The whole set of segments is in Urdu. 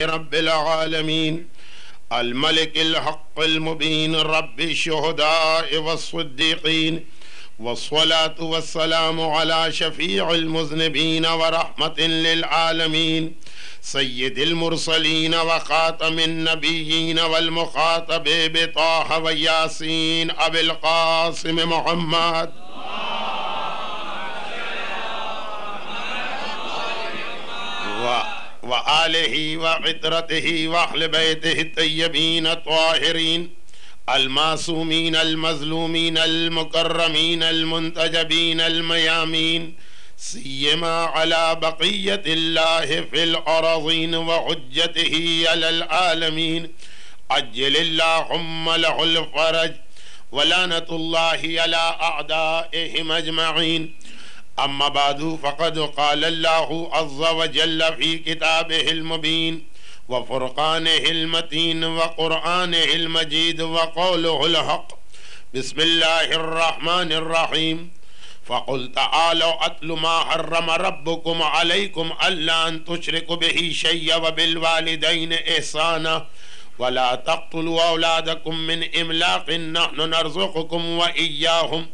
رب العالمين الملك الحق المبين رب الشهداء والصديقين والصلاة والسلام على شفيع المذنبين ورحمة للعالمين سيد المرسلين وخاتم النبيين والمخاطب بطه وياسين أبي القاسم محمد وآله وعترته وأهل بيته الطيبين الطاهرين المعصومين المظلومين المكرمين المنتجبين الميامين سيما على بقية الله في الأراضين وحجته على العالمين عجل اللهم له الفرج ولعنة الله على أعدائهم أجمعين أما بعد فقد قال الله عز وجل في كتابه المبين وفرقانه المتين وقرآنه المجيد وقوله الحق بسم الله الرحمن الرحيم فقل تعالوا أتل ما حرم ربكم عليكم ألا أن تشركوا به شيئا وبالوالدين إحسانا ولا تقتلوا أولادكم من إملاق نحن نرزقكم وإياهم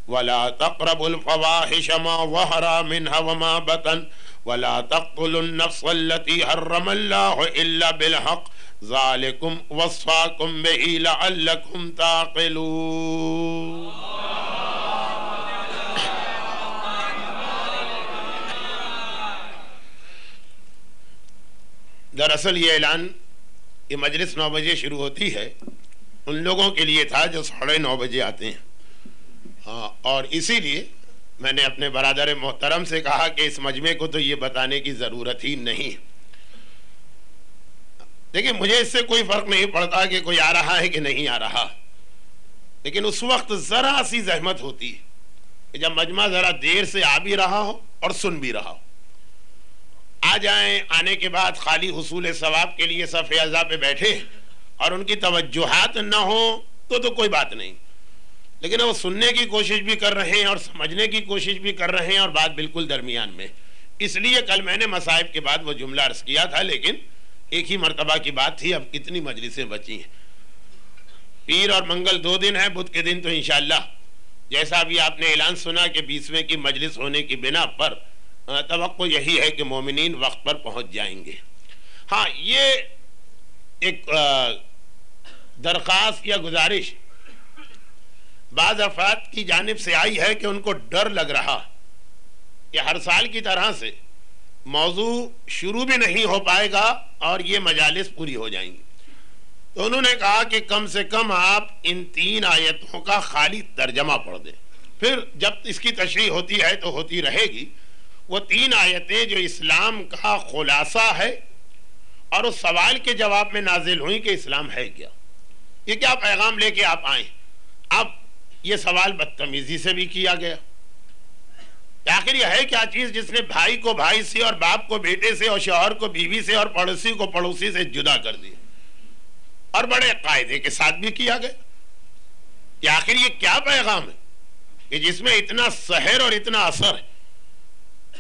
ولا تقربوا الفواحش ما ظهر منها وما بطن ولا تقتلوا النفس التي حرم الله إلا بالحق ذلكم وصاكم به لعلكم تعقلون. دراصل یہ اعلان یہ مجلس 9 بجے شروع ہوتی ہے ان لوگوں کے لیے تھا جو 9:30 بجے آتے ہیں، اور اسی لیے میں نے اپنے برادر محترم سے کہا کہ اس مجمع کو تو یہ بتانے کی ضرورت ہی نہیں. دیکھیں مجھے اس سے کوئی فرق نہیں پڑتا کہ کوئی آ رہا ہے کہ نہیں آ رہا، لیکن اس وقت ذرا سی زحمت ہوتی ہے کہ جب مجمع ذرا دیر سے آ بھی رہا ہو اور سن بھی رہا ہو. آ جائیں، آنے کے بعد خالی حصول ثواب کے لیے صف اعضاء پہ بیٹھے اور ان کی توجہات نہ ہو تو کوئی بات نہیں، لیکن وہ سننے کی کوشش بھی کر رہے ہیں اور سمجھنے کی کوشش بھی کر رہے ہیں اور بات بالکل درمیان میں. اس لیے کل میں نے مصائب کے بعد وہ جملہ عرض کیا تھا، لیکن ایک ہی مرتبہ کی بات تھی. اب کتنی مجلسیں بچی ہیں؟ پیر اور منگل 2 دن ہیں، بدھ کے دن تو انشاءاللہ جیسا ابھی آپ نے اعلان سنا کہ 20ویں کی مجلس ہونے کی بنا پر توقع یہی ہے کہ مومنین وقت پر پہنچ جائیں گے. ہاں، یہ ایک درخواست یا گزارش بعض افراد کی جانب سے آئی ہے کہ ان کو ڈر لگ رہا کہ ہر سال کی طرح سے موضوع شروع بھی نہیں ہو پائے گا اور یہ مجالس پوری ہو جائیں گی. تو انہوں نے کہا کہ کم سے کم آپ ان 3 آیتوں کا خالی ترجمہ پڑھ دیں، پھر جب اس کی تشریح ہوتی ہے تو ہوتی رہے گی. وہ 3 آیتیں جو اسلام کا خلاصہ ہے اور اس سوال کے جواب میں نازل ہوئی کہ اسلام ہے کیا، یہ کیا پیغام لے کے آپ آئیں. اب یہ سوال بدتمیزی سے بھی کیا گیا، آخر یہ ہے کیا چیز جس نے بھائی کو بھائی سے اور باپ کو بیٹے سے اور شوہر کو بیوی سے اور پڑوسی کو پڑوسی سے جدا کر دیا اور بڑے قاعدے کے ساتھ بھی کیا گیا. کہ آخر یہ کیا پیغام ہے کہ جس میں اتنا سحر اور اتنا اثر ہے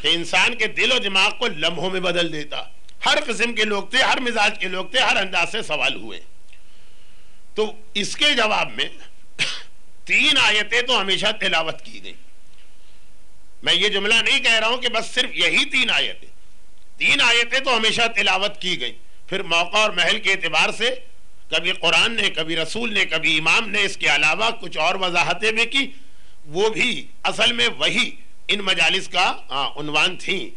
کہ انسان کے دل و دماغ کو لمحوں میں بدل دیتا. ہر قسم کے لوگ تھے، ہر مزاج کے لوگ تھے، ہر انداز سے سوال ہوئے. تو اس کے جواب میں 3 آیتیں تو ہمیشہ تلاوت کی گئی. میں یہ جملہ نہیں کہہ رہا ہوں کہ بس صرف یہی 3 آیتیں، 3 آیتیں تو ہمیشہ تلاوت کی گئی. پھر موقع اور محل کے اعتبار سے کبھی قرآن نے، کبھی رسول نے، کبھی امام نے اس کے علاوہ کچھ اور وضاحتیں بھی کی. وہ بھی اصل میں وہی ان مجالس کا عنوان تھیں.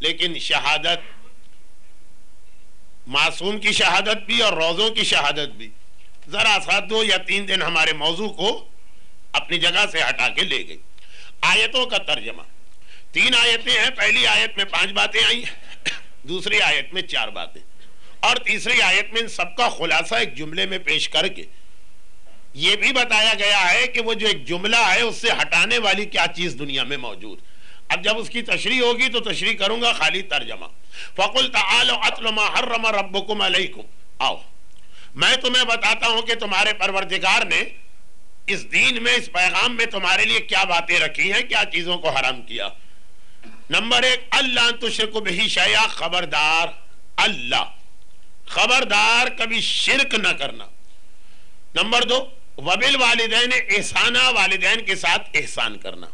لیکن شہادت، معصوم کی شہادت بھی اور روزوں کی شہادت بھی ذرا سا 2 یا 3 دن ہمارے موضوع کو اپنی جگہ سے ہٹا کے لے گئی. آیتوں کا ترجمہ، 3 آیتیں ہیں. پہلی آیت میں 5 باتیں آئی، دوسری آیت میں 4 باتیں، اور تیسری آیت میں ان سب کا خلاصہ ایک جملے میں پیش کر کے یہ بھی بتایا گیا ہے کہ وہ جو ایک جملہ ہے اس سے ہٹانے والی کیا چیز دنیا میں موجود. اب جب اس کی تشریح ہوگی تو تشریح کروں گا خالی ترجمہ. فَقُلْ تَعَالَوْا أَتْلُ مَا حَرَّمَ رَبُّكُمْ عَلَيْكُمْ. آؤ میں تمہیں بتاتا ہوں کہ تمہارے پروردگار نے اس دین میں، اس پیغام میں تمہارے لیے کیا باتیں رکھی ہیں، کیا چیزوں کو حرام کیا. نمبر 1، اللہ تشرکوا بہ شیئا، خبردار اللہ خبردار کبھی شرک نہ کرنا۔ نمبر 2 وبالوالدین احسانا، والدین کے ساتھ احسان کرنا۔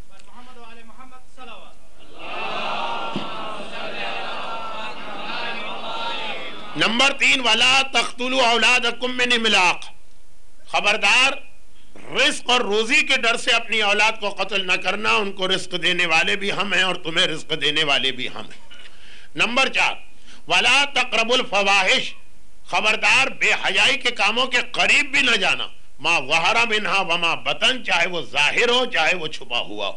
نمبر 3 ولا تقتلوا اولادکم من املاق، خبردار رزق اور روزی کے ڈر سے اپنی اولاد کو قتل نہ کرنا، ان کو رزق دینے والے بھی ہم ہیں اور تمہیں رزق دینے والے بھی ہم ہیں۔ نمبر 4 ولا تقربوا الفواحش، خبردار بے حیائی کے کاموں کے قریب بھی نہ جانا، ما ظہر منہا وما بطن، چاہے وہ ظاہر ہو چاہے وہ چھپا ہوا ہو۔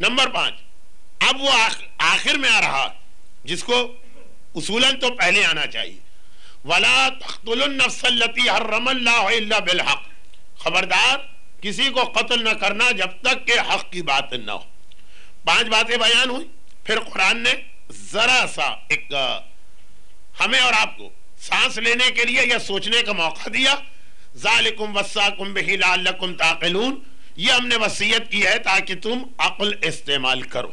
نمبر 5 اب وہ آخر میں آ رہا جس کو اصولاً تو پہلے آنا چاہیے، ولا تقتلوا النفس التي حرم الله الا بالحق، خبردار کسی کو قتل نہ کرنا جب تک کہ حق کی بات نہ ہو۔ 5 باتیں بیان ہوئی، پھر قرآن نے ذرا سا ایک ہمیں اور آپ کو سانس لینے کے لیے یا سوچنے کا موقع دیا۔ ذالکم وصاکم بہ لعلکم تعقلون، یہ ہم نے وصیت کی ہے تاکہ تم عقل استعمال کرو۔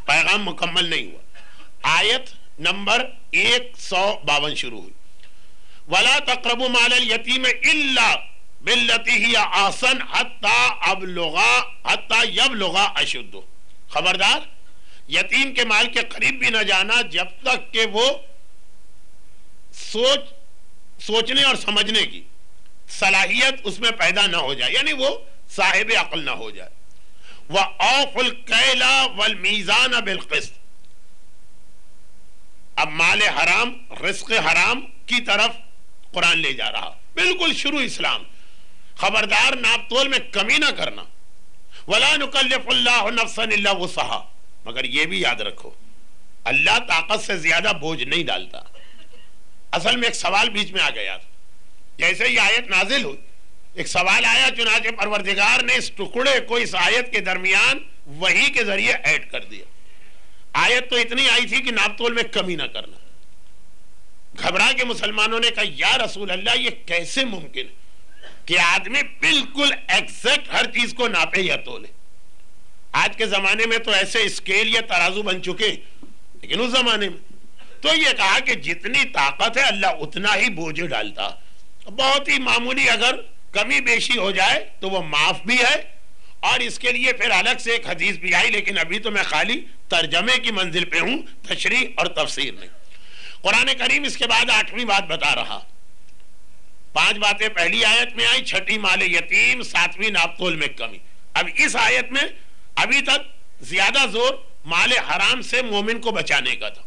پیغام مکمل نہیں ہوا۔ آیت نمبر 152 شروع ہوئی، ولا تقربوا مال الیتیم الا باللتی ہی احسن حتی یبلغ اشدہ، خبردار یتیم کے مال کے قریب بھی نہ جانا جب تک کہ وہ سوچنے اور سمجھنے کی صلاحیت اس میں پیدا نہ ہو جائے، یعنی وہ صاحب عقل نہ ہو جائے۔ وَأَوْفُوا الْكَيْلَ وَالْمِيزَانَ بِالْقِسْطِ، اب مال حرام، رزق حرام کی طرف قرآن لے جا رہا، بالکل شروع اسلام، خبردار ناپ تول میں کمی نہ کرنا۔ وَلَا نُكَلِّفُ اللَّهُ نَفْسًا إِلَّا وُسْعَهَا، مگر یہ بھی یاد رکھو اللہ طاقت سے زیادہ بوجھ نہیں ڈالتا۔ اصل میں ایک سوال بیچ میں آ گیا تھا، جیسے یہ آیت نازل ہوئی ایک سوال آیا، چنانچہ پروردگار نے اس ٹکڑے کو اس آیت کے درمیان وحی کے ذریعے ایڈ کر دیا۔ آیت تو اتنی آئی تھی کہ ناپ تول میں کمی نہ کرنا۔ گھبرا کے مسلمانوں نے کہا یا رسول اللہ یہ کیسے ممکن ہے کہ آدمی بالکل ایگزیکٹ ہر چیز کو ناپے یا تولے؟ آج کے زمانے میں تو ایسے اسکیل یا ترازو بن چکے، لیکن اس زمانے میں تو یہ کہا کہ جتنی طاقت ہے اللہ اتنا ہی بوجھ ڈالتا، بہت ہی معمولی اگر کمی بیشی ہو جائے تو وہ معاف بھی ہے، اور اس کے لیے پھر الگ سے ایک حدیث بھی آئی، لیکن ابھی تو میں خالی ترجمے کی منزل پہ ہوں، تشریح اور تفسیر نہیں۔ قرآن کریم اس کے بعد 8ویں بات بتا رہا، 5 باتیں پہلی آیت میں آئی، 6ٹھی مال یتیم، 7ویں ناپ تول میں کمی۔ اب اس آیت میں ابھی تک زیادہ زور مال حرام سے مومن کو بچانے کا تھا،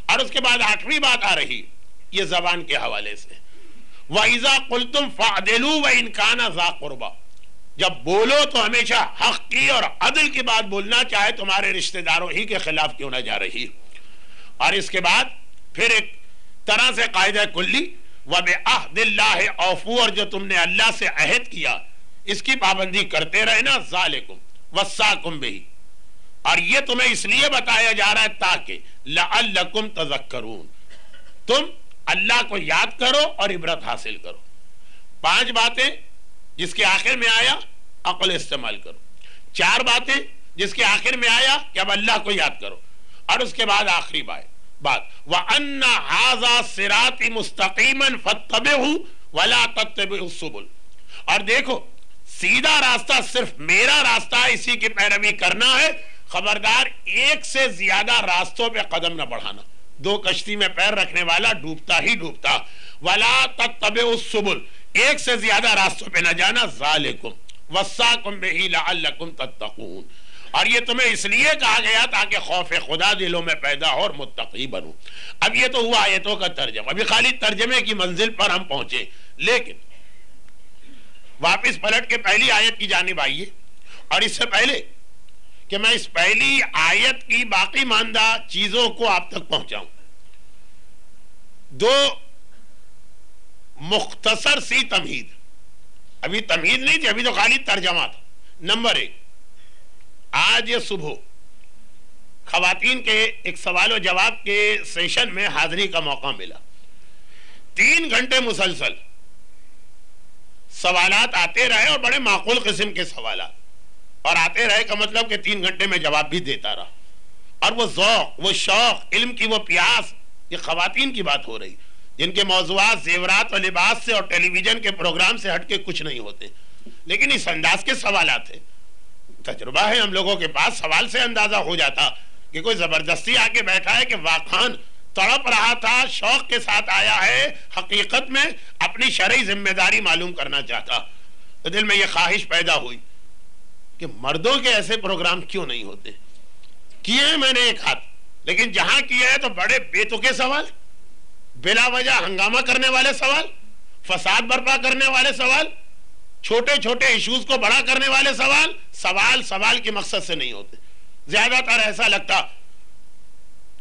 اور اس کے بعد 8ویں بات آ رہی یہ زبان کے حوالے سے، وَإِذَا قُلْتُمْ فَعْدِلُوا وَإِنْ كَانَ ذَا قُرْبَى، جب بولو تو ہمیشہ حق کی اور عدل کی بات بولنا، چاہے تمہارے رشتہ داروں ہی کے خلاف کیوں نہ جا رہی۔ اور اس کے بعد پھر ایک طرح سے قاعدہ کلی، وَبِعَهْدِ اللَّهِ أَوْفُوا، اور جو تم نے اللہ سے عہد کیا اس کی پابندی کرتے رہنا، ذَالِكُمْ وَصَّاكُمْ بِهِ، اور یہ تمہیں اس لیے بتایا جا رہا ہے تاکہ لَعَلَّكُمْ تَذَكَّرُونَ، تم اللہ کو یاد کرو اور عبرت حاصل کرو۔ 5 باتیں جس کے آخر میں آیا عقل استعمال کرو، 4 باتیں جس کے آخر میں آیا کہ اب اللہ کو یاد کرو، اور اس کے بعد آخری بات وَأَنَّ هَذَا صِرَاطِ مُسْتَقِيمًا فَاتَّبِعُوهُ وَلَا تَتَّبِعُوا السُّبُلَ، اور دیکھو سیدھا راستہ صرف میرا راستہ ہے، اسی کی پیروی کرنا ہے، خبردار ایک سے زیادہ راستوں پہ قدم نہ بڑھانا، 2 کشتی میں پیر رکھنے والا ڈوبتا ہی ڈوبتا۔ وَلَا تَتَّبِعُوا السُّبُلَ، ایک سے زیادہ راستوں پہ نہ جانا، ذَالِكُمْ وَصَّاكُمْ بِهِ لَعَلَّكُمْ تَتَّقُونَ، اور یہ تمہیں اس لیے کہا گیا تاکہ خوف خدا دلوں میں پیدا ہو اور متقی بنو۔ اب یہ تو ہوا آیتوں کا ترجمہ، ابھی خالی ترجمے کی منزل پر ہم پہنچے، لیکن واپس پلٹ کے پہلی آیت کی جانب آئیے، اور اس سے پہلے کہ میں اس پہلی آیت کی باقی ماندہ چیزوں کو آپ تک پہنچاؤں، 2 مختصر سی تمہید، ابھی تمہید نہیں تھی، ابھی تو خالی ترجمہ تھا۔ نمبر 1، آج یہ صبح خواتین کے ایک سوال و جواب کے سیشن میں حاضری کا موقع ملا، 3 گھنٹے مسلسل سوالات آتے رہے، اور بڑے معقول قسم کے سوالات، اور آتے رہے کا مطلب کہ 3 گھنٹے میں جواب بھی دیتا رہا، اور وہ ذوق، وہ شوق، علم کی وہ پیاس، یہ خواتین کی بات ہو رہی، جن کے موضوعات زیورات و لباس سے اور ٹیلی ویژن کے پروگرام سے ہٹ کے کچھ نہیں ہوتے، لیکن اس انداز کے سوالات ہیں. تجربہ ہے ہم لوگوں کے پاس، سوال سے اندازہ ہو جاتا کہ کوئی زبردستی آ کے بیٹھا ہے کہ واقعاً تڑپ رہا تھا، شوق کے ساتھ آیا ہے، حقیقت میں اپنی شرعی ذمہ داری معلوم کرنا چاہتا. تو دل میں یہ خواہش پیدا ہوئی کہ مردوں کے ایسے پروگرام کیوں نہیں ہوتے. کیے ہیں میں نے ایک ہاتھ، لیکن جہاں کیا ہے تو بڑے بے تکے سوال، بلا وجہ ہنگامہ کرنے والے سوال، فساد برپا کرنے والے سوال، چھوٹے چھوٹے ایشوز کو بڑا کرنے والے سوال کے مقصد سے نہیں ہوتے. زیادہ تر ایسا لگتا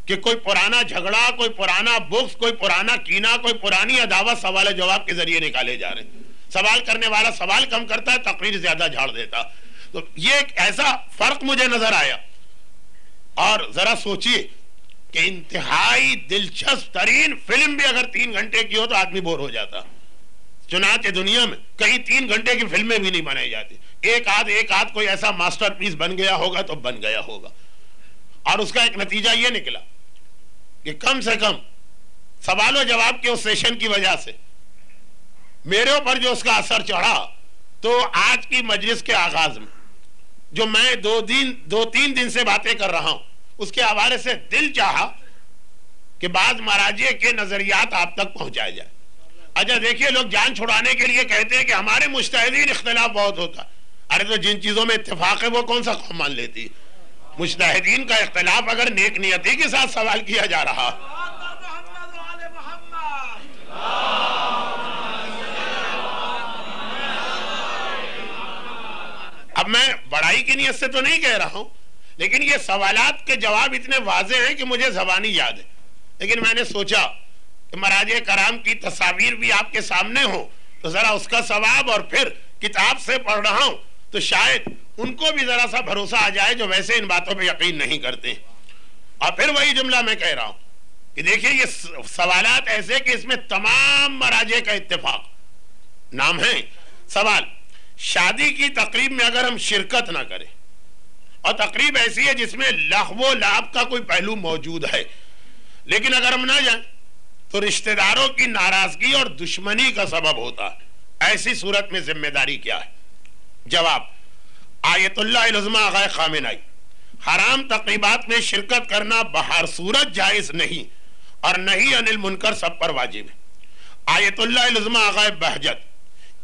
کہ کوئی پرانا جھگڑا، کوئی پرانا بغض، کوئی پرانا کینہ، کوئی پرانی عداوت سوال جواب کے ذریعے نکالے جا رہے ہیں. سوال کرنے والا سوال کم کرتا ہے، تقریر زیادہ جھاڑ دیتا. تو یہ ایک ایسا فرق مجھے نظر آیا. اور ذرا سوچئے کہ انتہائی دلچسپ ترین فلم بھی اگر 3 گھنٹے کی ہو تو آدمی بور ہو جاتا. چنانچہ دنیا میں کہیں 3 گھنٹے کی فلمیں بھی نہیں بنائی جاتی. ایک آدھ کوئی ایسا ماسٹر پیس بن گیا ہوگا تو بن گیا ہوگا. اور اس کا ایک نتیجہ یہ نکلا کہ کم سے کم سوال و جواب کے اس سیشن کی وجہ سے میرے اوپر جو اس کا اثر چڑھا، تو آج کی مجلس کے آغاز میں جو میں 2-3 دن سے باتیں کر رہا ہوں، اس کے حوالے سے دل چاہا کہ بعض مراجع کے نظریات آپ تک پہنچائے جائے. اچھا دیکھیے، لوگ جان چھڑانے کے لیے کہتے ہیں کہ ہمارے مجتہدین اختلاف بہت ہوتا. ارے تو جن چیزوں میں اتفاق ہے وہ کون سا قوم مان لیتی ہے؟ مجتہدین کا اختلاف اگر نیک نیتی کے ساتھ سوال کیا جا رہا، اب میں بڑائی کی نیت سے تو نہیں کہہ رہا ہوں، لیکن یہ سوالات کے جواب اتنے واضح ہیں کہ مجھے زبانی یاد ہے. لیکن میں نے سوچا کہ مراجع کرام کی تصاویر بھی آپ کے سامنے ہوں تو ذرا اس کا ثواب، اور پھر کتاب سے پڑھ رہا ہوں تو شاید ان کو بھی ذرا سا بھروسہ آ جائے جو ویسے ان باتوں پہ یقین نہیں کرتے. اور پھر وہی جملہ میں کہہ رہا ہوں کہ دیکھیے یہ سوالات ایسے کہ اس میں تمام مراجع کا اتفاق. نام ہے سوال: شادی کی تقریب میں اگر ہم شرکت نہ کریں، اور تقریب ایسی ہے جس میں لغو و لعب کا کوئی پہلو موجود ہے، لیکن اگر ہم نہ جائیں تو رشتہ داروں کی ناراضگی اور دشمنی کا سبب ہوتا ہے، ایسی صورت میں ذمہ داری کیا ہے؟ جواب: آیت اللہ العظمہ آغا خامنہ ای: حرام تقریبات میں شرکت کرنا بہر صورت جائز نہیں، اور نہی عن المنکر سب پر واجب ہے. آیت اللہ العظمہ آغا بہجت: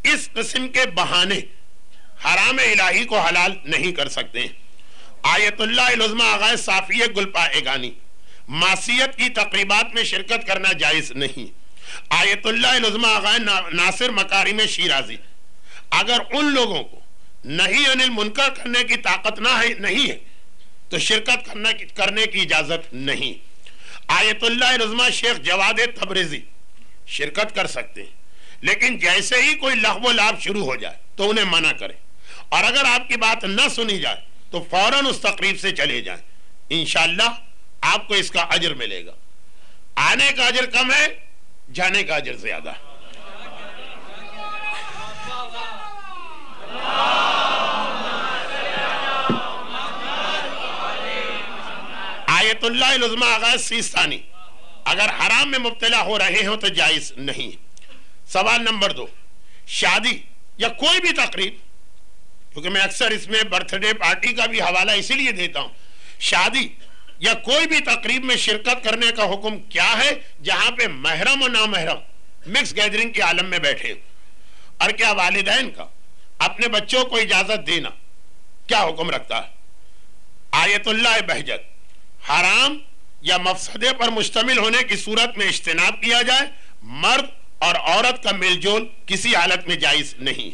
اس قسم کے بہانے حرام الہی کو حلال نہیں کر سکتے ہیں. آیت اللہ العظمہ آغا صافیہ گلپا ایگانی: معصیت کی تقریبات میں شرکت کرنا جائز نہیں. آیت اللہ العظمہ آغا ناصر مکارم شیرازی: اگر ان لوگوں کو نہی عن المنکر کرنے کی طاقت نہیں ہے تو شرکت کرنے کی اجازت نہیں. آیت اللہ العظمہ شیخ جواد تبریزی: شرکت کر سکتے ہیں، لیکن جیسے ہی کوئی لغو و لعب شروع ہو جائے تو انہیں منع کریں، اور اگر آپ کی بات نہ سنی جائے تو فوراً اس تقریب سے چلے جائیں. انشاءاللہ آپ کو اس کا اجر ملے گا. آنے کا اجر کم ہے، جانے کا اجر زیادہ ہے. آیت اللہ العظمہ آغاز سیستانی: اگر حرام میں مبتلا ہو رہے ہوں تو جائز نہیں. سوال نمبر 2: شادی یا کوئی بھی تقریب، کیونکہ میں اکثر اس میں برتھ ڈے پارٹی کا بھی حوالہ اسی لیے دیتا ہوں، شادی یا کوئی بھی تقریب میں شرکت کرنے کا حکم کیا ہے جہاں پہ محرم و نامحرم مکس گیدرنگ کے عالم میں بیٹھے؟ اور کیا والدین کا اپنے بچوں کو اجازت دینا کیا حکم رکھتا ہے؟ آیت اللہ بہجت: حرام یا مفسدے پر مشتمل ہونے کی صورت میں اجتناب کیا جائے، مرد اور عورت کا میل جول کسی حالت میں جائز نہیں.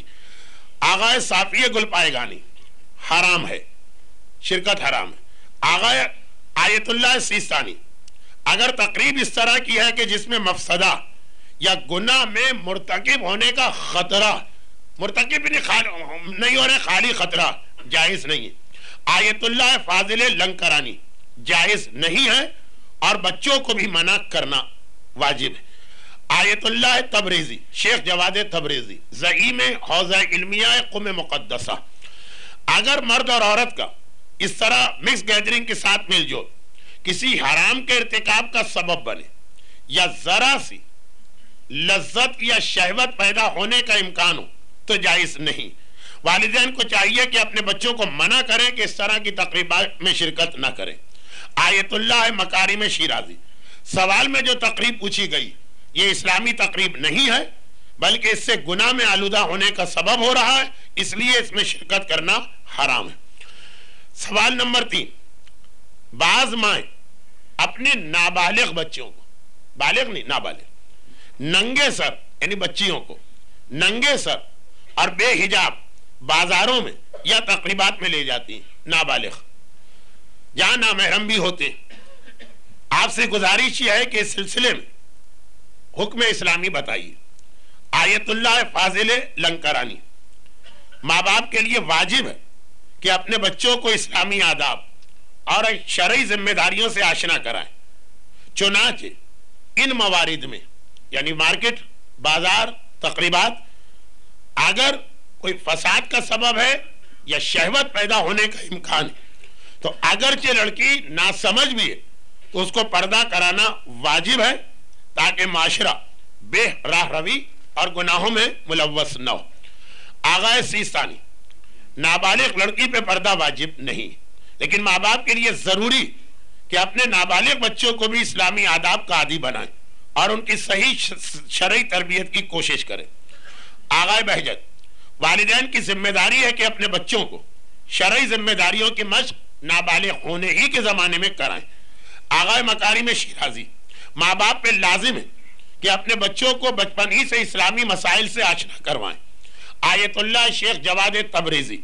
آغا صافیہ گل پائے گانی: حرام ہے، شرکت حرام ہے. آغا آیت اللہ سیستانی: اگر تقریب اس طرح کی ہے کہ جس میں مفسدہ یا گناہ میں مرتکب ہونے کا خطرہ، مرتکب نہیں ہونے خالی خطرہ، جائز نہیں ہے. آیت اللہ فاضل لنکرانی: جائز نہیں ہے، اور بچوں کو بھی منع کرنا واجب ہے. آیت اللہ تبریزی شیخ جواد تبریزی: زعیم حوزہ علمیہ قم مقدسہ: اگر مرد اور عورت کا اس طرح مکس گیدرنگ کے ساتھ مل جول کسی حرام کے ارتکاب کا سبب بنے، یا ذرا سی لذت یا شہوت پیدا ہونے کا امکان ہو تو جائز نہیں. والدین کو چاہیے کہ اپنے بچوں کو منع کریں کہ اس طرح کی تقریبات میں شرکت نہ کریں. آیت اللہ مکارم شیرازی، سوال میں جو تقریب پوچھی گئی یہ اسلامی تقریب نہیں ہے بلکہ اس سے گناہ میں آلودہ ہونے کا سبب ہو رہا ہے، اس لیے اس میں شرکت کرنا حرام ہے. سوال نمبر 3، بعض مائیں اپنے نابالغ بچوں کو، بالغ نہیں نابالغ، ننگے سر یعنی بچیوں کو ننگے سر اور بے حجاب بازاروں میں یا تقریبات میں لے جاتی ہیں، نابالغ جہاں نامحرم بھی ہوتے ہیں. آپ سے گزارش یہ ہے کہ اس سلسلے میں حکم اسلامی بتائیے. آیت اللہ فاضل لنکرانی، ماں باپ کے لیے واجب ہے کہ اپنے بچوں کو اسلامی آداب اور شرعی ذمہ داریوں سے آشنا کرائیں. چنانچہ ان موارد میں یعنی مارکیٹ، بازار، تقریبات اگر کوئی فساد کا سبب ہے یا شہوت پیدا ہونے کا امکان ہے تو اگرچہ لڑکی ناسمجھ بھی ہے تو اس کو پردہ کرانا واجب ہے تاکہ معاشرہ بے راہ روی اور گناہوں میں ملوث نہ ہو. آغا سیستانی، نابالغ لڑکی پہ پردہ واجب نہیں لیکن ماں باپ کے لیے ضروری کہ اپنے نابالغ بچوں کو بھی اسلامی آداب کا عادی بنائیں اور ان کی صحیح شرعی تربیت کی کوشش کریں. آغا بہجت، والدین کی ذمہ داری ہے کہ اپنے بچوں کو شرعی ذمہ داریوں کی مشق نابالغ ہونے ہی کے زمانے میں کرائیں. آغا مکارم شیرازی، ماں باپ پہ لازم ہے کہ اپنے بچوں کو بچپن ہی سے اسلامی مسائل سے آشنا کروائیں. آیت اللہ شیخ جواد تبریزی،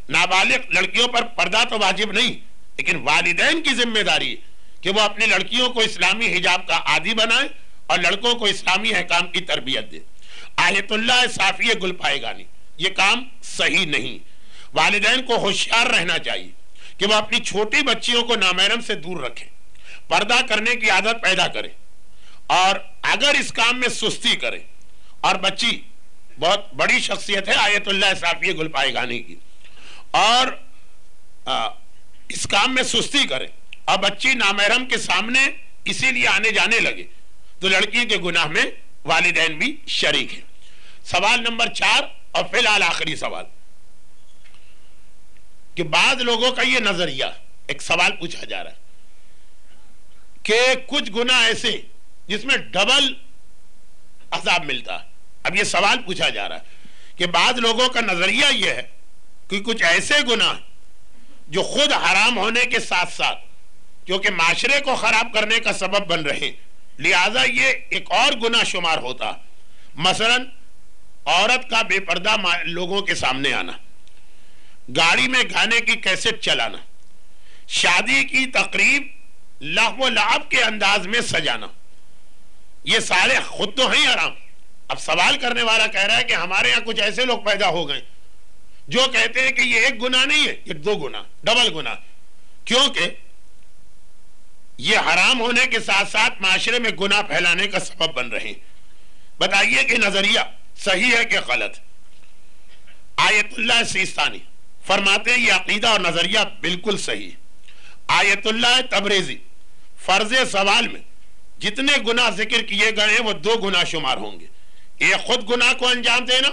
نابالغ لڑکیوں پر پردہ تو واجب نہیں لیکن والدین کی ذمہ داری ہے کہ وہ اپنی لڑکیوں کو اسلامی حجاب کا عادی بنائیں اور لڑکوں کو اسلامی احکام کی تربیت دیں. آیت اللہ صافی گل پائے گانی، یہ کام صحیح نہیں. والدین کو ہوشیار رہنا چاہیے کہ وہ اپنی چھوٹی بچیوں کو نامحرم سے دور رکھیں، پردہ کرنے کی عادت پیدا کریں اور اگر اس کام میں سستی کریں، اور بچی بہت بڑی شخصیت ہے آیت اللہ صافی گل پائے گانی کی، اور اس کام میں سستی کریں اور بچی نامحرم کے سامنے اسی لیے آنے جانے لگے تو لڑکی کے گناہ میں والدین بھی شریک ہیں. سوال نمبر 4 اور فی الحال آخری سوال کہ بعض لوگوں کا یہ نظریہ، ایک سوال پوچھا جا رہا ہے کہ کچھ گناہ ایسے جس میں ڈبل عذاب ملتا ہے. اب یہ سوال پوچھا جا رہا ہے کہ بعض لوگوں کا نظریہ یہ ہے کہ کچھ ایسے گناہ جو خود حرام ہونے کے ساتھ ساتھ کیونکہ معاشرے کو خراب کرنے کا سبب بن رہے لہذا یہ ایک اور گناہ شمار ہوتا. مثلا عورت کا بے پردہ لوگوں کے سامنے آنا، گاڑی میں گانے کی کیسٹ چلانا، شادی کی تقریب لغو و لعب کے انداز میں سجانا، یہ سارے خود تو ہیں حرام. اب سوال کرنے والا کہہ رہا ہے کہ ہمارے ہاں کچھ ایسے لوگ پیدا ہو گئے جو کہتے ہیں کہ یہ ایک گناہ نہیں ہے، یہ 2 گناہ، ڈبل گناہ، کیونکہ یہ حرام ہونے کے ساتھ ساتھ معاشرے میں گناہ پھیلانے کا سبب بن رہے ہیں. بتائیے کہ نظریہ صحیح ہے کہ غلط؟ آیت اللہ سیستانی فرماتے ہیں یہ عقیدہ اور نظریہ بالکل صحیح ہے. آیت اللہ تبریزی، فرض سوال میں جتنے گناہ ذکر کیے گئے ہیں وہ 2 گناہ شمار ہوں گے. ایک خود گناہ کو انجام دینا،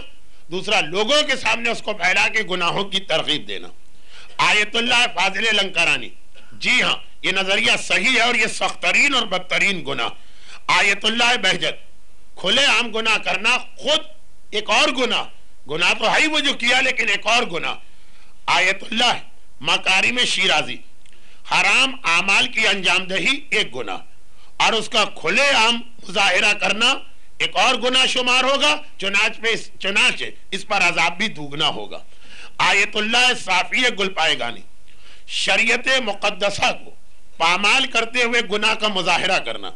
دوسرا لوگوں کے سامنے اس کو پھیلا کے گناہوں کی ترغیب دینا. آیت اللہ فاضل لنکرانی، جی ہاں یہ نظریہ صحیح ہے اور یہ سخت ترین اور بدترین گناہ. آیت اللہ بہجت، کھلے عام گناہ کرنا خود ایک اور گناہ، گناہ تو ہے ہی وہ جو کیا لیکن ایک اور گناہ. آیت اللہ مکارم شیرازی، حرام اعمال کی انجام دہی ایک گناہ اور اس کا کھلے عام مظاہرہ کرنا ایک اور گناہ شمار ہوگا، چنانچہ اس پر عذاب بھی دوگنا ہوگا. آیت اللہ صافی گل پائے گانی، شریعت مقدسہ کو پامال کرتے ہوئے گناہ کا مظاہرہ کرنا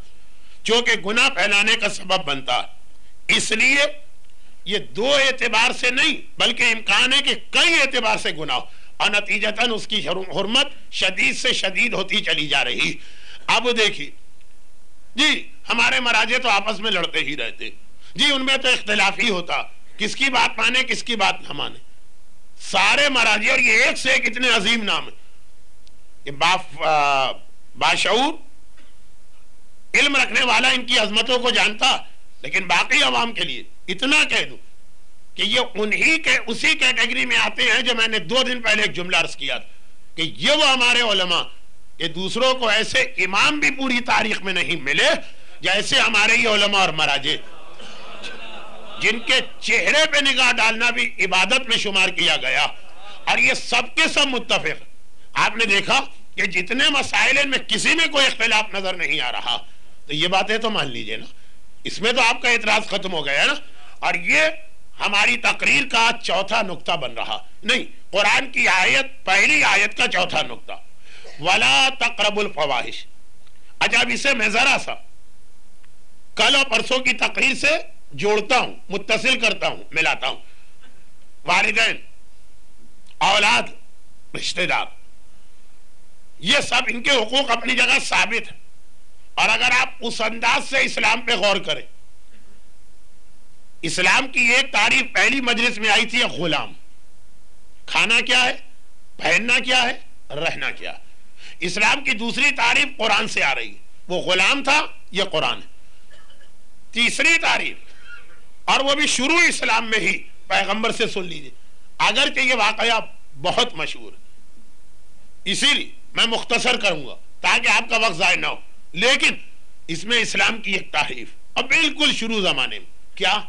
چونکہ گناہ پھیلانے کا سبب بنتا ہے، اس لیے یہ 2 اعتبار سے نہیں بلکہ امکان ہے کہ کئی اعتبار سے گناہ اور نتیجتاً اس کی حرمت شدید سے شدید ہوتی چلی جا رہی. اب دیکھیے جی ہمارے مراجع تو آپس میں لڑتے ہی رہتے، جی ان میں تو اختلاف ہی ہوتا، کس کی بات مانے کس کی بات نہ مانے. سارے مراجع اور یہ ایک سے ایک اتنے عظیم نام ہیں کہ باشعور علم رکھنے والا ان کی عظمتوں کو جانتا لیکن باقی عوام کے لیے اتنا کہہ دوں کہ یہ انہی کے اسی کیٹیگری میں آتے ہیں جو میں نے 2 دن پہلے ایک جملہ عرض کیا کہ یہ وہ ہمارے علماء کہ دوسروں کو ایسے امام بھی پوری تاریخ میں نہیں ملے جیسے ہمارے یہ علماء اور مراجع، جن کے چہرے پہ نگاہ ڈالنا بھی عبادت میں شمار کیا گیا، اور یہ سب کے سب متفق۔ آپ نے دیکھا کہ جتنے مسائل میں کسی میں کوئی اختلاف نظر نہیں آ رہا، تو یہ باتیں تو مان لیجئے نا، اس میں تو آپ کا اعتراض ختم ہو گیا نا۔ اور یہ ہماری تقریر کا چوتھا نقطہ بن رہا، نہیں، قرآن کی آیت، پہلی آیت کا چوتھا نقطہ، وَلَا تَقْرَبُوا الْفَوَاحِشَ۔ اچھا اب اسے میں ذرا سا کل اور پرسوں کی تقریر سے جوڑتا ہوں، متصل کرتا ہوں، ملاتا ہوں۔ والدین، اولاد، رشتہ دار، یہ سب ان کے حقوق اپنی جگہ ثابت ہیں، اور اگر آپ اس انداز سے اسلام پہ غور کریں، اسلام کی ایک تعریف پہلی مجلس میں آئی تھی، غلام۔ کھانا کیا ہے، پہننا کیا ہے، رہنا کیا ہے۔ اسلام کی دوسری تعریف قرآن سے آ رہی ہے، وہ غلام تھا، یہ قرآن ہے۔ تیسری تعریف، اور وہ بھی شروع اسلام میں ہی پیغمبر سے سن لیجئے، اگرچہ یہ واقعہ بہت مشہور ہے، اسی لیے میں مختصر کروں گا تاکہ آپ کا وقت ضائع نہ ہو، لیکن اس میں اسلام کی ایک تعریف، اور بالکل شروع زمانے میں کیا،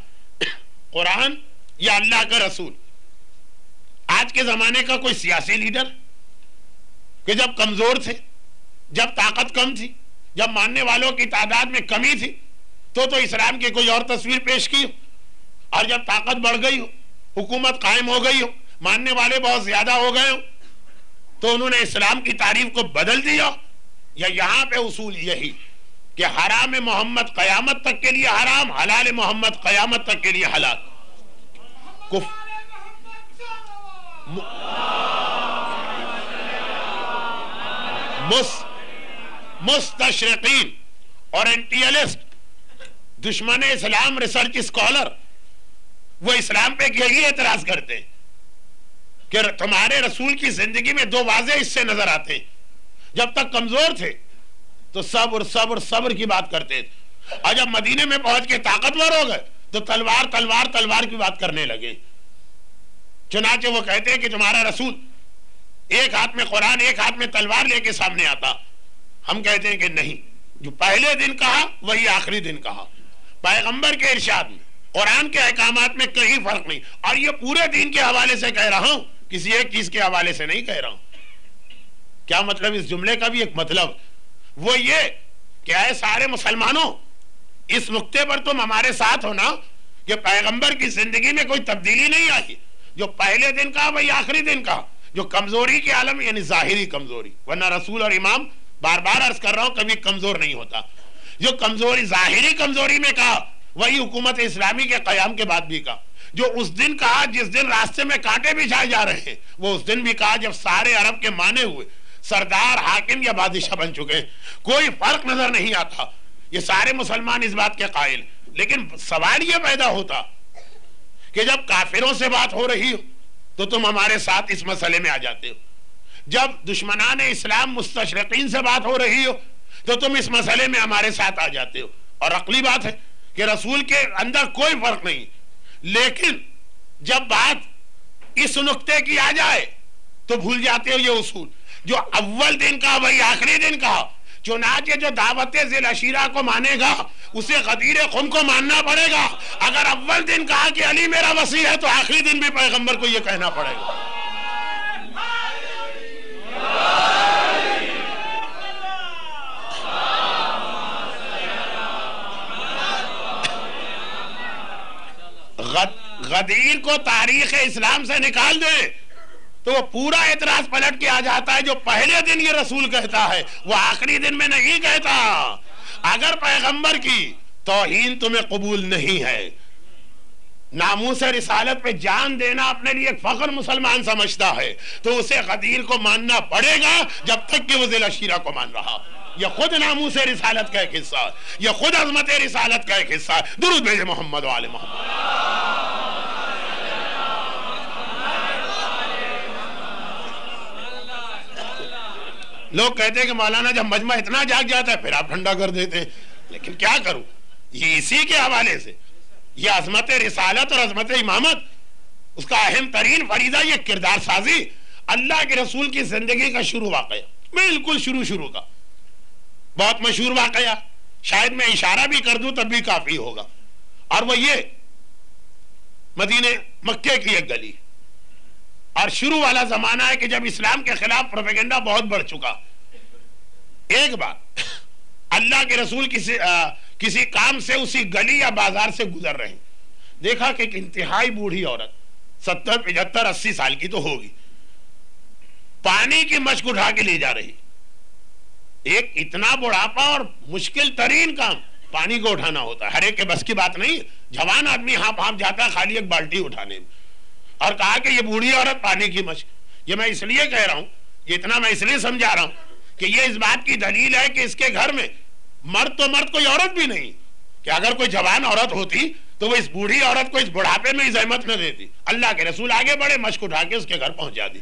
قرآن یا اللہ کا رسول۔ آج کے زمانے کا کوئی سیاسی لیڈر کہ جب کمزور تھے، جب طاقت کم تھی، جب ماننے والوں کی تعداد میں کمی تھی، تو اسلام کی کوئی اور تصویر پیش کی ہو، اور جب طاقت بڑھ گئی ہو، حکومت قائم ہو گئی ہو، ماننے والے بہت زیادہ ہو گئے ہو، تو انہوں نے اسلام کی تعریف کو بدل دیا۔ یا یہاں پہ اصول یہی کہ حرام محمد قیامت تک کے لیے حرام، حلال محمد قیامت تک کے لیے حلال۔ مستشرقین، اورینٹیلسٹ، دشمن اسلام ریسرچ اسکالر، وہ اسلام پہ یہی اعتراض کرتے ہیں کہ تمہارے رسول کی زندگی میں 2 واضح حصے نظر آتے ہیں۔ جب تک کمزور تھے تو صبر صبر صبر کی بات کرتے تھے، اور جب مدینے میں پہنچ کے طاقتور ہو گئے تو تلوار تلوار تلوار کی بات کرنے لگے۔ چنانچہ وہ کہتے ہیں کہ تمہارا رسول ایک ہاتھ میں قرآن، ایک ہاتھ میں تلوار لے کے سامنے آتا۔ ہم کہتے ہیں کہ نہیں، جو پہلے دن کہا وہی آخری دن کہا۔ پیغمبر کے ارشاد میں، قرآن کے احکامات میں کہیں فرق نہیں، اور یہ پورے دین کے حوالے سے کہہ رہا ہوں، کسی ایک چیز کے حوالے سے نہیں کہہ رہا ہوں۔ کیا مطلب؟ اس جملے کا بھی ایک مطلب وہ یہ کہ اے سارے مسلمانوں، اس نقطے پر تم ہمارے ساتھ ہونا کہ پیغمبر کی زندگی میں کوئی تبدیلی نہیں آئی، جو پہلے دن کہا وہی آخری دن کہا۔ جو کمزوری کے عالم یعنی ظاہری کمزوری، ورنہ رسول اور امام بار بار عرض کر رہا ہوں کبھی کمزور نہیں ہوتا، جو کمزوری ظاہری کمزوری میں کہا وہی حکومت اسلامی کے قیام کے بعد بھی کہا۔ جو اس دن کہا جس دن راستے میں کانٹے بچھائے جا رہے ہیں، وہ اس دن بھی کہا جب سارے عرب کے مانے ہوئے سردار، حاکم یا بادشاہ بن چکے، کوئی فرق نظر نہیں آتا۔ یہ سارے مسلمان اس بات کے قائل، لیکن سوال یہ پیدا ہوتا کہ جب کافروں سے بات ہو رہی ہو تو تم ہمارے ساتھ اس مسئلے میں آ جاتے ہو، جب دشمنان اسلام مستشرقین سے بات ہو رہی ہو تو تم اس مسئلے میں ہمارے ساتھ آ جاتے ہو۔ اور عقلی بات ہے کہ رسول کے اندر کوئی فرق نہیں، لیکن جب بات اس نقطے کی آ جائے تو بھول جاتے ہو یہ اصول، جو اول دن کا وہی آخری دن کا۔ چنانچہ جو دعوت ذی العشیرہ کو مانے گا اسے غدیر خم کو ماننا پڑے گا۔ اگر اول دن کہا کہ علی میرا وصی ہے تو آخری دن بھی پیغمبر کو یہ کہنا پڑے گا۔ غدیر کو تاریخ اسلام سے نکال دے تو وہ پورا اعتراض پلٹ کے آ جاتا ہے۔ جو پہلے دن یہ رسول کہتا ہے وہ آخری دن میں نہیں کہتا۔ اگر پیغمبر کی توہین تمہیں قبول نہیں ہے، ناموس رسالت پہ جان دینا اپنے لیے ایک فخر مسلمان سمجھتا ہے، تو اسے غدیر کو ماننا پڑے گا جب تک کہ وہ ذی العشیرہ کو مان رہا۔ یہ خود ناموس رسالت کا ایک حصہ ہے، یہ خود عظمت رسالت کا ایک حصہ ہے۔ درود بھیجے محمد و آل محمد۔ لوگ کہتے ہیں کہ مولانا جب مجمع اتنا جاگ جاتا ہے پھر آپ ٹھنڈا کر دیتے ہیں، لیکن کیا کروں، یہ اسی کے حوالے سے یہ عظمت رسالت اور عظمت امامت، اس کا اہم ترین فریضہ یہ کردار سازی، اللہ کے رسول کی زندگی کا شروع واقعہ، بالکل شروع کا بہت مشہور واقعہ، شاید میں اشارہ بھی کر دوں تب بھی کافی ہوگا، اور وہ یہ مدینے مکے کی ایک گلی، اور شروع والا زمانہ ہے کہ جب اسلام کے خلاف پروپیگنڈا بہت بڑھ چکا۔ ایک بار اللہ کے رسول کسی کام سے اسی گلی یا بازار سے گزر رہے ہیں، دیکھا کہ ایک انتہائی بوڑھی عورت 70 75 80 سال کی تو ہوگی، پانی کی مشک اٹھا کے لے جا رہی، ایک اتنا بڑھاپا اور مشکل ترین کام پانی کو اٹھانا ہوتا ہے، ہر ایک کے بس کی بات نہیں، جوان آدمی ہانپ جاتا ہے خالی ایک بالٹی اٹھانے میں، اور کہا کہ یہ بوڑھی عورت پانی کی مشک، یہ میں اس لیے کہہ رہا ہوں، یہ اتنا میں اس لیے سمجھا رہا ہوں کہ یہ اس بات کی دلیل ہے کہ اس کے گھر میں مرد تو مرد کوئی عورت بھی نہیں، کہ اگر کوئی جوان عورت ہوتی تو وہ اس بوڑھی عورت کو اس بڑھاپے میں زحمت نہ دیتی، اللہ کے رسول آگے بڑے، مشک اٹھا کے اس کے گھر پہنچا دی۔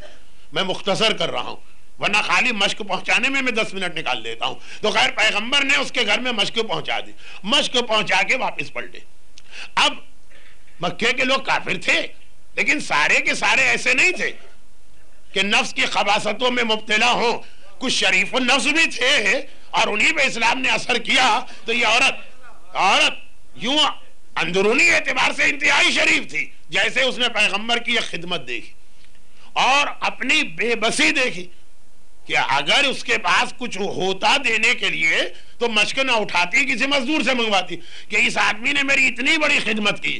میں مختصر کر رہا ہوں ورنہ خالی مشک پہنچانے میں 10 منٹ نکال دیتا ہوں، تو خیر پیغمبر نے اس کے گھر میں مشک پہنچا دی، مشک پہنچا کے واپس پلٹے۔ اب مکے کے لوگ کافر تھے لیکن سارے کے سارے ایسے نہیں تھے کہ نفس کی خباثتوں میں مبتلا ہوں، کچھ شریف النفس بھی تھے اور انہی پہ اسلام نے اثر کیا، تو یہ عورت یوں اندرونی اعتبار سے انتہائی شریف تھی، جیسے اس نے پیغمبر کی یہ خدمت دیکھی اور اپنی بے بسی دیکھی کہ اگر اس کے پاس کچھ ہوتا دینے کے لیے تو مشک نہ اٹھاتی، کسی مزدور سے منگواتی، کہ اس آدمی نے میری اتنی بڑی خدمت کی،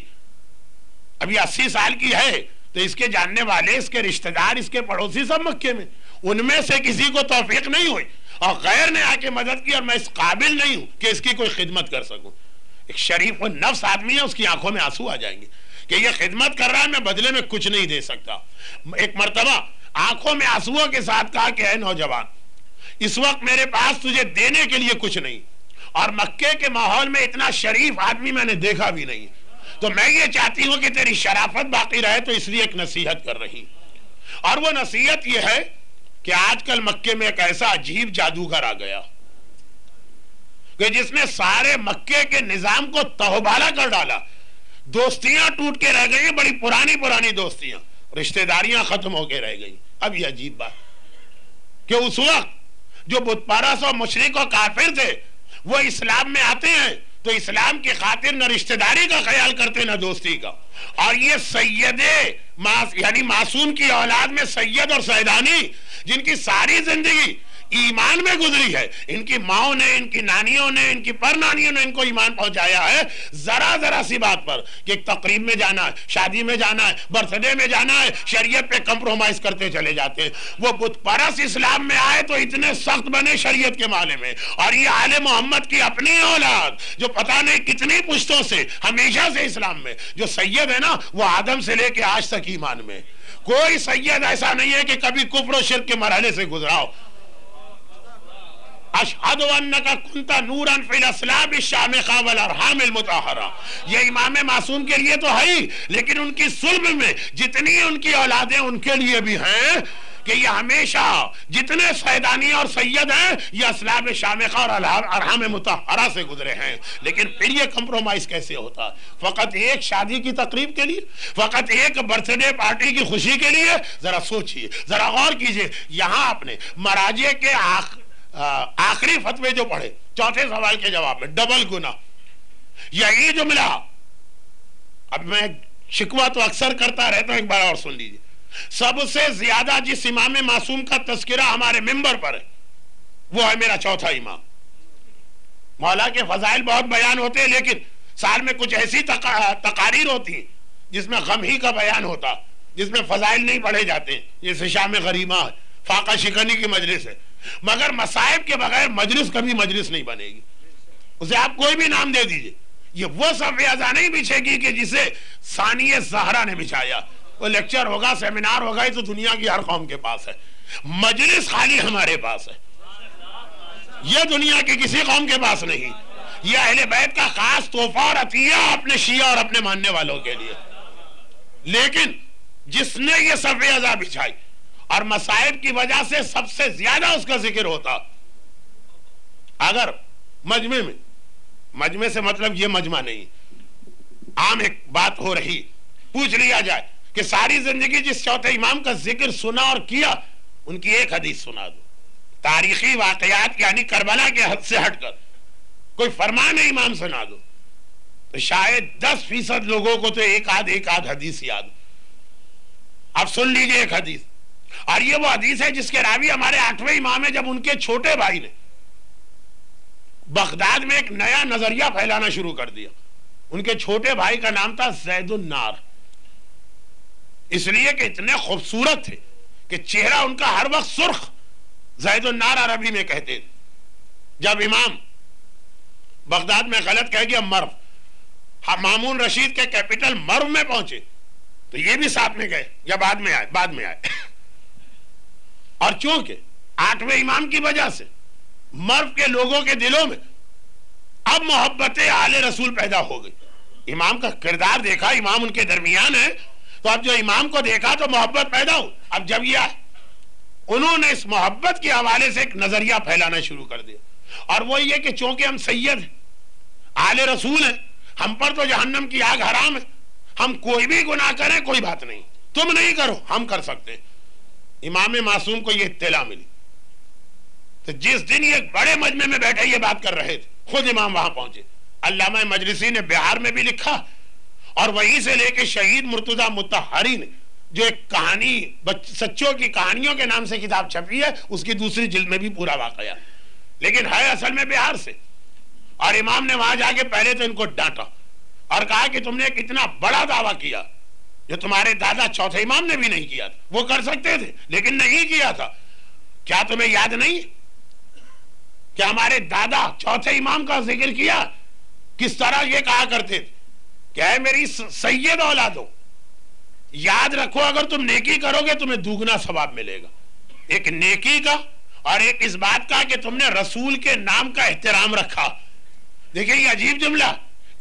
ابھی 80 سال کی ہے، تو اس کے جاننے والے، اس کے رشتہ دار، اس کے پڑوسی سب مکے میں، ان میں سے کسی کو توفیق نہیں ہوئی اور غیر نے آ کے مدد کی، اور میں اس قابل نہیں ہوں کہ اس کی کوئی خدمت کر سکوں۔ ایک شریف و نفس آدمی ہے، اس کی آنکھوں میں آنسو آ جائیں گے کہ یہ خدمت کر رہا ہے، میں بدلے میں کچھ نہیں دے سکتا۔ ایک مرتبہ آنکھوں میں آنسوؤں کے ساتھ کہا کہ اے نوجوان، اس وقت میرے پاس تجھے دینے کے لیے کچھ نہیں، اور مکے کے ماحول میں اتنا شریف آدمی میں نے دیکھا بھی نہیں، تو میں یہ چاہتی ہوں کہ تیری شرافت باقی رہے، تو اس لیے ایک نصیحت کر رہی، اور وہ نصیحت یہ ہے کہ آج کل مکے میں ایک ایسا عجیب جادوگر آ گیا کہ جس نے سارے مکے کے نظام کو تہوبالا کر ڈالا، دوستیاں ٹوٹ کے رہ گئی، بڑی پرانی دوستیاں، رشتہ داریاں ختم ہو کے رہ گئی۔ اب یہ عجیب بات کہ اس وقت جو بت پرست اور مشرک و کافر تھے وہ اسلام میں آتے ہیں تو اسلام کی خاطر نہ رشتہ داری کا خیال کرتے نہ دوستی کا، اور یہ سید یعنی معصوم کی اولاد میں سید اور سیدانی جن کی ساری زندگی ایمان میں گزری ہے، ان کی ماؤں نے، ان کی نانیوں نے، ان کی پرنانیوں نے ان کو ایمان پہنچایا ہے، ذرا سی بات پر کہ ایک تقریب میں جانا ہے، شادی میں جانا ہے، برتھڈے میں جانا ہے، شریعت پہ کمپرومائز کرتے چلے جاتے ہیں۔ وہ بت پرست اسلام میں آئے تو اتنے سخت بنے شریعت کے معاملے میں، اور یہ آل محمد کی اپنی اولاد جو پتہ نہیں کتنی پشتوں سے ہمیشہ سے اسلام میں جو سید ہے نا، وہ آدم سے لے کے آج تک ایمان میں، کوئی سید ایسا نہیں ہے کہ کبھی کفر و شرک کے مرحلے سے گزرا ہو۔ اشہد انک کنت نورا فی الاسلاب الشامخہ والارحام المطہرہ، یہ امام معصوم کے لیے تو ہے ہی، لیکن ان کی صلب میں جتنی ان کی اولادیں ان کے لیے بھی ہیں کہ یہ ہمیشہ جتنے سیدانی اور سید ہیں یہ اسلاب شامخہ اور ارحام مطہرہ سے گزرے ہیں۔ لیکن پھر یہ کمپرومائز کیسے ہوتا؟ فقط ایک شادی کی تقریب کے لیے، فقط ایک برتھ ڈے پارٹی کی خوشی کے لیے؟ ذرا سوچئے، ذرا غور کیجئے، یہاں آپ نے مراجع کے آخری فتوے جو پڑھے، چوتھے سوال کے جواب میں ڈبل گناہ، یہی جملہ، اب میں شکوہ تو اکثر کرتا رہتا ہوں، ایک بار اور سن لیجئے، سب سے زیادہ جس امام معصوم کا تذکرہ ہمارے ممبر پر ہے وہ ہے میرا چوتھا امام۔ مولا کے فضائل بہت بیان ہوتے ہیں، لیکن سال میں کچھ ایسی تقاریر ہوتی ہیں جس میں غم ہی کا بیان ہوتا، جس میں فضائل نہیں پڑھے جاتے، جیسے شام غریمہ ہے، فاقہ شکنی کی مجلس ہے، مگر مصائب کے بغیر مجلس کبھی مجلس نہیں بنے گی، اسے آپ کوئی بھی نام دے دیجئے، یہ وہ صف ازا نہیں بچھے گی کہ جسے ثانی زہرا نے بچھایا۔ وہ لیکچر ہوگا، سیمینار ہوگا، یہ تو دنیا کی ہر قوم کے پاس ہے، مجلس خالی ہمارے پاس ہے، یہ دنیا کی کسی قوم کے پاس نہیں، یہ اہل بیت کا خاص تحفہ اور عطیہ اپنے شیعہ اور اپنے ماننے والوں کے لیے۔ لیکن جس نے یہ صف ازا بچھائی اور مصائب کی وجہ سے سب سے زیادہ اس کا ذکر ہوتا، اگر مجمع میں مجمع سے مطلب یہ مجمع نہیں، عام ایک بات ہو رہی، پوچھ لیا جائے کہ ساری زندگی جس چوتھے امام کا ذکر سنا اور کیا، ان کی ایک حدیث سنا دو، تاریخی واقعات یعنی کربلا کے حد سے ہٹ کر کوئی فرمان امام سنا دو، تو شاید 10% لوگوں کو تو ایک آدھ حدیث یاد ہو۔ اب سن لیجئے ایک حدیث، اور یہ وہ حدیث ہے جس کے راوی ہمارے 8ویں امام ہے، جب ان کے چھوٹے بھائی نے بغداد میں ایک نیا نظریہ پھیلانا شروع کر دیا۔ ان کے چھوٹے بھائی کا نام تھا زید النار، اس لیے کہ اتنے خوبصورت تھے کہ چہرہ ان کا ہر وقت سرخ، زید النار عربی میں کہتے تھے۔ جب امام بغداد میں غلط کہہ گیا مرو، مامون رشید کے کیپٹل مرو میں پہنچے تو یہ بھی ساتھ میں گئے یا بعد میں آئے اور چونکہ 8ویں امام کی وجہ سے مرو کے لوگوں کے دلوں میں اب محبت آل رسول پیدا ہو گئی۔ امام کا کردار دیکھا، امام ان کے درمیان ہے، تو اب جو امام کو دیکھا تو محبت پیدا ہو۔ اب جب یہ انہوں نے اس محبت کے حوالے سے ایک نظریہ پھیلانا شروع کر دیا، اور وہ یہ کہ چونکہ ہم سید ہیں، آل رسول ہیں، ہم پر تو جہنم کی آگ حرام ہے، ہم کوئی بھی گناہ کریں کوئی بات نہیں، تم نہیں کرو ہم کر سکتے ہیں۔ امام معصوم کو یہ اطلاع ملی، تو جس دن یہ بڑے مجمع میں بیٹھے یہ بات کر رہے تھے، خود امام وہاں پہنچے۔ علامہ مجلسی نے بہار میں بھی لکھا، اور وہیں سے لے کے شہید مرتضی مطہری نے جو ایک کہانی سچوں کی کہانیوں کے نام سے کتاب چھپی ہے، اس کی دوسری جلد میں بھی پورا واقعہ، لیکن ہے اصل میں بہار سے۔ اور امام نے وہاں جا کے پہلے تو ان کو ڈانٹا اور کہا کہ تم نے کتنا بڑا دعویٰ کیا جو تمہارے دادا چوتھے امام نے بھی نہیں کیا تھا، وہ کر سکتے تھے لیکن نہیں کیا تھا۔ کیا تمہیں یاد نہیں کہ ہمارے دادا چوتھے امام کا ذکر کیا کس طرح یہ کہا کرتے تھے کہ اے میری سید اولادوں، یاد رکھو اگر تم نیکی کرو گے تمہیں دوگنا ثواب ملے گا، ایک نیکی کا اور ایک اس بات کا کہ تم نے رسول کے نام کا احترام رکھا۔ دیکھیں یہ عجیب جملہ،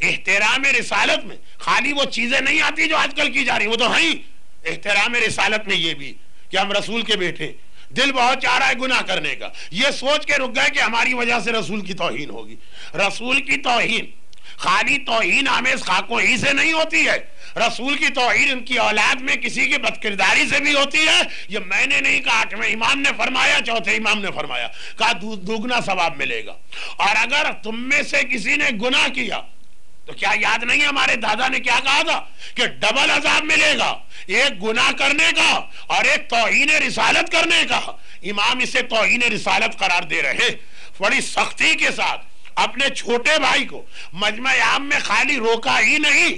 احترام رسالت میں خالی وہ چیزیں نہیں آتی جو آج کل کی جا رہی، وہ تو ہیں، احترام رسالت میں یہ بھی کہ ہم رسول کے بیٹے، دل بہت چاہ رہا ہے گناہ کرنے کا، یہ سوچ کے رک گئے کہ ہماری وجہ سے رسول کی توہین ہوگی۔ رسول کی توہین خالی توہین آمیز خاکوں ہی سے نہیں ہوتی ہے، رسول کی توہین ان کی اولاد میں کسی کی بدکرداری سے بھی ہوتی ہے۔ یہ میں نے نہیں کہا، 8ویں امام نے فرمایا، چوتھے امام نے فرمایا، کہا دوگنا ثواب ملے گا۔ اور اگر تم میں سے کسی نے گناہ کیا تو کیا یاد نہیں ہمارے دادا نے کیا کہا تھا کہ ڈبل عذاب ملے گا، ایک گناہ کرنے کا اور ایک توہین رسالت کرنے کا۔ امام اسے توہین رسالت قرار دے رہے، بڑی سختی کے ساتھ اپنے چھوٹے بھائی کو مجمع عام میں خالی روکا ہی نہیں،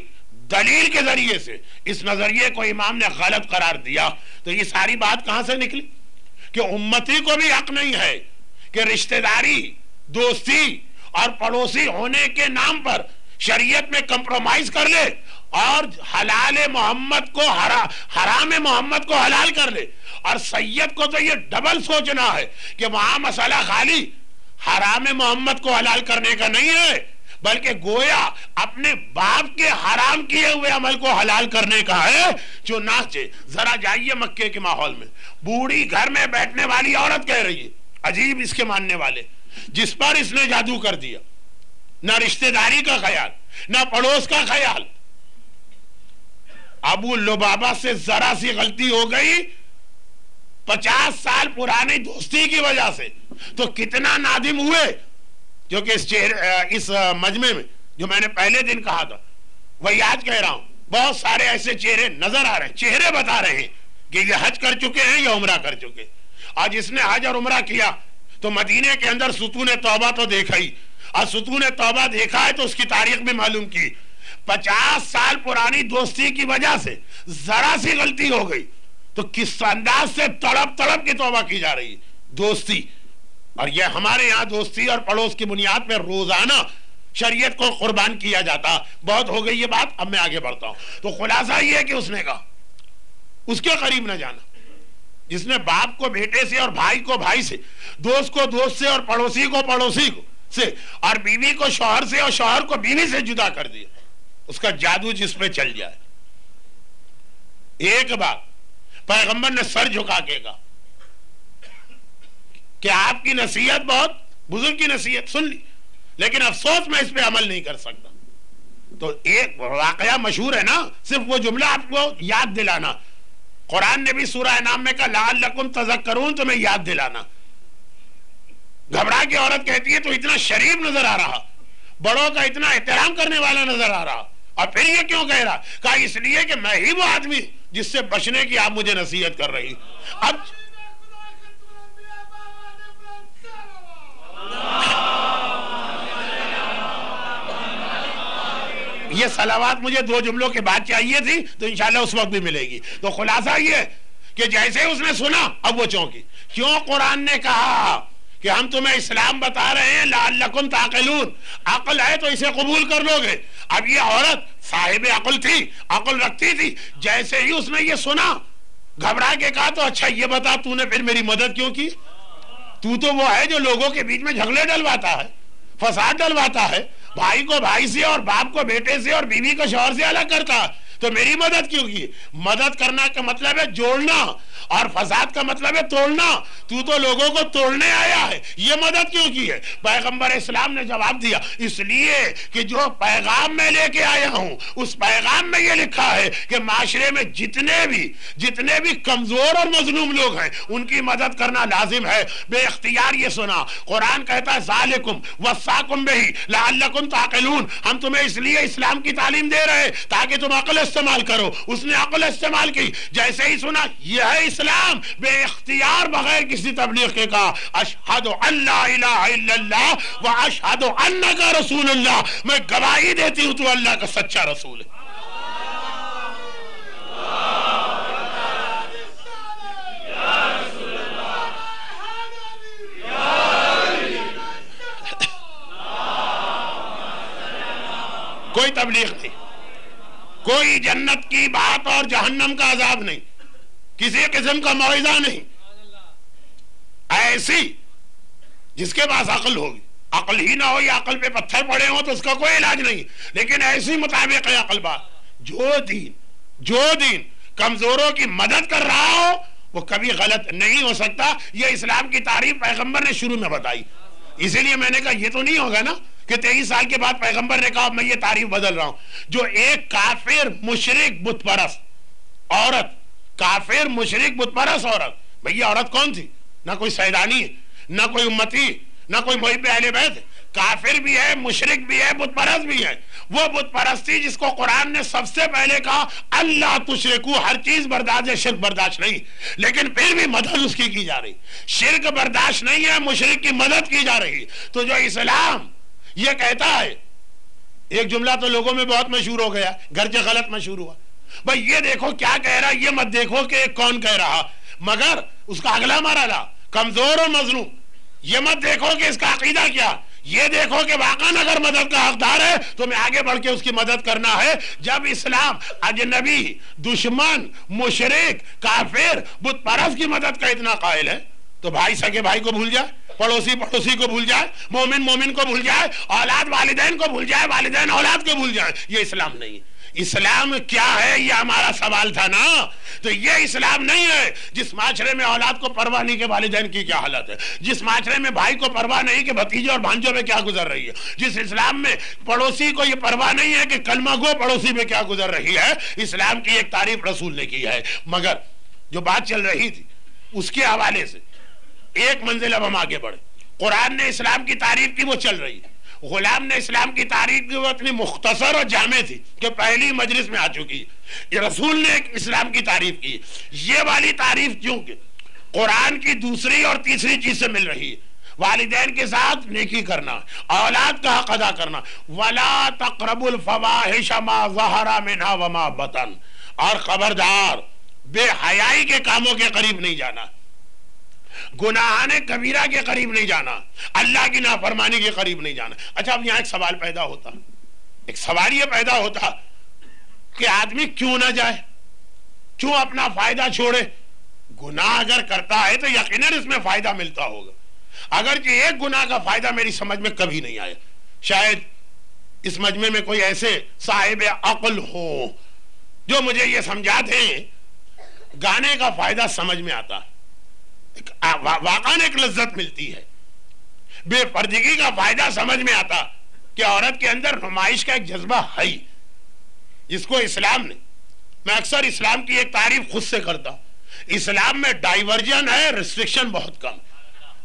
دلیل کے ذریعے سے اس نظریے کو امام نے غلط قرار دیا۔ تو یہ ساری بات کہاں سے نکلی کہ امتی کو بھی حق نہیں ہے کہ رشتہ داری، دوستی اور پڑوسی ہونے کے نام پر شریعت میں کمپرومائز کر لے اور حلال محمد کو حرام محمد کو حلال کر لے۔ اور سید کو تو یہ ڈبل سوچنا ہے کہ وہاں مسئلہ خالی حرام محمد کو حلال کرنے کا نہیں ہے، بلکہ گویا اپنے باپ کے حرام کیے ہوئے عمل کو حلال کرنے کا ہے۔ جو ناچے ذرا جائیے مکے کے ماحول میں، بوڑھی گھر میں بیٹھنے والی عورت کہہ رہی ہے، عجیب اس کے ماننے والے، جس پر اس نے جادو کر دیا، نہ رشتہ داری کا خیال نہ پڑوس کا خیال۔ ابو لبابہ سے ذرا سی غلطی ہو گئی 50 سال پرانی دوستی کی وجہ سے تو کتنا نادم ہوئے، جو کہ اس مجمع میں جو میں نے پہلے دن کہا تھا وہی آج کہہ رہا ہوں، بہت سارے ایسے چہرے نظر آ رہے ہیں، چہرے بتا رہے ہیں کہ یہ حج کر چکے ہیں یا عمرہ کر چکے۔ آج اس نے حج اور عمرہ کیا تو مدینے کے اندر ستون توبہ تو دیکھا ہی، اور ستون توبہ دیکھا ہے تو اس کی تاریخ بھی معلوم کی۔ 50 سال پرانی دوستی کی وجہ سے ذرا سی غلطی ہو گئی تو کس انداز سے تڑپ تڑپ کی توبہ کی جا رہی ہے دوستی۔ اور یہ ہمارے یہاں دوستی اور پڑوس کی بنیاد پہ روزانہ شریعت کو قربان کیا جاتا۔ بہت ہو گئی یہ بات، اب میں آگے بڑھتا ہوں۔ تو خلاصہ یہ ہے کہ اس نے کہا اس کے قریب نہ جانا، جس نے باپ کو بیٹے سے اور بھائی کو بھائی سے، دوست کو دوست سے اور پڑوسی کو پڑوسی کو سے، اور بیوی کو شوہر سے اور شوہر کو بیوی سے جدا کر دیا، اس کا جادو جس پہ چل جائے۔ ایک بات پیغمبر نے سر جھکا کے کہا کہ آپ کی نصیحت بہت بزرگ کی نصیحت سن لی، لیکن افسوس میں اس پہ عمل نہیں کر سکتا. تو ایک واقعہ مشہور ہے نا, صرف وہ جملہ آپ کو یاد دلانا. قرآن نے بھی سورہ انعام میں کہا لعلکم تذکرون, تمہیں یاد دلانا. گھبرا کے عورت کہتی ہے تو اتنا شریف نظر آ رہا, بڑوں کا اتنا احترام کرنے والا نظر آ رہا, اور پھر یہ کیوں کہہ رہا؟ کہا اس لیے کہ میں ہی وہ آدمی جس سے بچنے کی آپ مجھے نصیحت کر رہی. اب یہ صلوات مجھے 2 جملوں کے بعد چاہیے تھی, تو انشاءاللہ اس وقت بھی ملے گی. تو خلاصہ یہ کہ جیسے اس نے سنا اب وہ چونکی. کیوں قرآن نے کہا کہ ہم تمہیں اسلام بتا رہے ہیں لعلکم تعقلون, عقل ہے تو اسے قبول کر لو گے. اب یہ عورت صاحب عقل تھی, عقل رکھتی تھی. جیسے ہی اس نے یہ سنا, گھبرا کے کہا تو اچھا یہ بتا تو نے پھر میری مدد کیوں کی؟ تو وہ ہے جو لوگوں کے بیچ میں جھگڑے ڈلواتا ہے, فساد ڈلواتا ہے, بھائی کو بھائی سے اور باپ کو بیٹے سے اور بیوی کو شوہر سے الگ کرتا, تو میری مدد کیوں کی؟ مدد کرنا کا مطلب ہے جوڑنا, اور فساد کا مطلب ہے توڑنا. تو لوگوں کو توڑنے آیا ہے, یہ مدد کیوں کی ہے؟ پیغمبر اسلام نے جواب دیا اس لیے کہ جو پیغام میں لے کے آیا ہوں اس پیغام میں یہ لکھا ہے کہ معاشرے میں جتنے بھی کمزور اور مظلوم لوگ ہیں ان کی مدد کرنا لازم ہے. بے اختیار یہ سنا, قرآن کہتا ہے ذالکم وصاکم بہ لعلکم تعقلون, ہم تمہیں اس لیے اسلام کی تعلیم دے رہے تاکہ تم عقل استعمال کرو. اس نے عقل استعمال کی, جیسے ہی سنا یہ ہے اسلام, بے اختیار بغیر کسی تبلیغ کے کہا اشہد ان لا الہ الا اللہ و اشہد انک رسول اللہ, میں گواہی دیتی ہوں تو اللہ کا سچا رسول ہے. کوئی تبلیغ نہیں, کوئی جنت کی بات اور جہنم کا عذاب نہیں, کسی قسم کا موعظہ نہیں. ایسی جس کے پاس عقل ہوگی, عقل ہی نہ ہو یا عقل پہ پتھر پڑے ہوں تو اس کا کوئی علاج نہیں, لیکن ایسی مطابق ہے عقل بات. جو دین کمزوروں کی مدد کر رہا ہو وہ کبھی غلط نہیں ہو سکتا. یہ اسلام کی تعریف پیغمبر نے شروع میں بتائی, اسی لیے میں نے کہا یہ تو نہیں ہوگا نا کہ 23 سال کے بعد پیغمبر نے کہا میں یہ تعریف بدل رہا ہوں. جو ایک کافر مشرک بت پرست عورت, کافر مشرک بت پرست عورت, بھئی عورت کون تھی؟ نہ کوئی سیدانی ہے, نہ کوئی امتی, نہ کوئی محب اہل بیت ہے, کافر بھی ہے, مشرک بھی ہے, بت پرست بھی ہے. وہ بت پرستی جس کو قرآن نے سب سے پہلے کہا اللہ تشرکو, ہر چیز برداشت ہے, شرک برداشت نہیں, لیکن پھر بھی مدد اس کی جا رہی. شرک برداشت نہیں ہے, مشرک کی مدد کی جا رہی. تو جو اسلام یہ کہتا ہے, ایک جملہ تو لوگوں میں بہت مشہور ہو گیا, گرچہ غلط مشہور ہوا, بھئی یہ دیکھو کیا کہہ رہا, یہ مت دیکھو کہ کون کہہ رہا, مگر اس کا اگلا مرحلہ کمزور اور مظلوم, یہ مت دیکھو کہ اس کا عقیدہ کیا, یہ دیکھو کہ واقعاً اگر مدد کا حقدار ہے تو میں آگے بڑھ کے اس کی مدد کرنا ہے. جب اسلام اجنبی, دشمن, مشرک, کافر, بت پرست کی مدد کا اتنا قائل ہے تو بھائی سگے بھائی کو بھول جائے, پڑوسی کو بھول جائے, مومن کو بھول جائے, اولاد والدین کو بھول جائے, والدین اولاد کو بھول جائے, یہ اسلام نہیں. اسلام کیا ہے یہ ہمارا سوال تھا نا. تو یہ اسلام نہیں ہے جس معاشرے میں اولاد کو پرواہ نہیں کہ والدین کی کیا حالت ہے, جس معاشرے میں بھائی کو پرواہ نہیں کہ بھتیجے اور بھانجوں میں کیا گزر رہی ہے, جس اسلام میں پڑوسی کو یہ پرواہ نہیں ہے کہ کلمہ گو پڑوسی میں کیا گزر رہی ہے. اسلام کی ایک تعریف رسول نے کی ہے. مگر جو بات چل رہی تھی اس کے حوالے سے ایک منزل اب ہم آگے بڑھے. قرآن نے اسلام کی تعریف کی, وہ چل رہی ہے. غلام نے اسلام کی تعریف کی, وہ اتنی مختصر اور جامع تھی کہ پہلی مجلس میں آ چکی. یہ رسول نے اسلام کی تعریف کی. یہ والی تعریف کیونکہ قرآن کی دوسری اور تیسری چیز سے مل رہی ہے, والدین کے ساتھ نیکی کرنا, اولاد کا حق ادا کرنا, وَلَا تَقْرَبُوا الْفَوَاحِشَ مَا ظَهَرَ مِنْهَا وَمَا بَطَنَ, اور خبردار بے حیائی کے کاموں کے قریب نہیں جانا, گناہان کبیرہ کے قریب نہیں جانا, اللہ کی نافرمانی کے قریب نہیں جانا. اچھا اب یہاں ایک سوال یہ پیدا ہوتا کہ آدمی کیوں نہ جائے, کیوں اپنا فائدہ چھوڑے. گناہ اگر کرتا ہے تو یقیناً اس میں فائدہ ملتا ہوگا, اگرچہ ایک گناہ کا فائدہ میری سمجھ میں کبھی نہیں آیا. شاید اس مجمع میں کوئی ایسے صاحب عقل ہو جو مجھے یہ سمجھا دیں گانے کا فائدہ سمجھ میں آتا ہے, واقعاً ایک لذت ملتی ہے, بے پردگی کا فائدہ سمجھ میں آتا کہ عورت کے اندر نمائش کا ایک جذبہ ہے، جس کو اسلام نے، میں اکثر اسلام کی ایک تعریف خود سے کرتا ہوں، اسلام میں ڈائیورجن ہے، ریسٹرکشن بہت کم.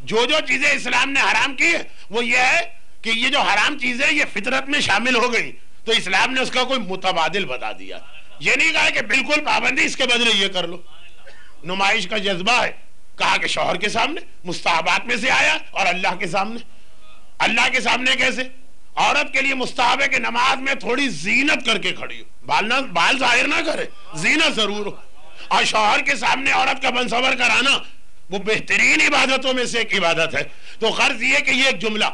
جو چیزیں اسلام نے حرام کی ہے وہ یہ ہے کہ یہ جو حرام چیزیں یہ فطرت میں شامل ہو گئی تو اسلام نے اس کا کوئی متبادل بتا دیا. یہ نہیں کہا کہ بالکل پابندی، اس کے بدلے یہ کر لو. نمائش کا جذبہ ہے، کہا کہ شوہر کے سامنے مستحبات میں سے آیا، اور اللہ کے سامنے. اللہ کے سامنے کیسے؟ عورت کے لیے مستحب ہے کہ نماز میں تھوڑی زینت کر کے کھڑی ہو، بال ظاہر نہ کرے، زینت ضرور ہو. اور شوہر کے سامنے عورت کا بنصبر کرانا وہ بہترین عبادتوں میں سے ایک عبادت ہے. تو غرض یہ کہ یہ ایک جملہ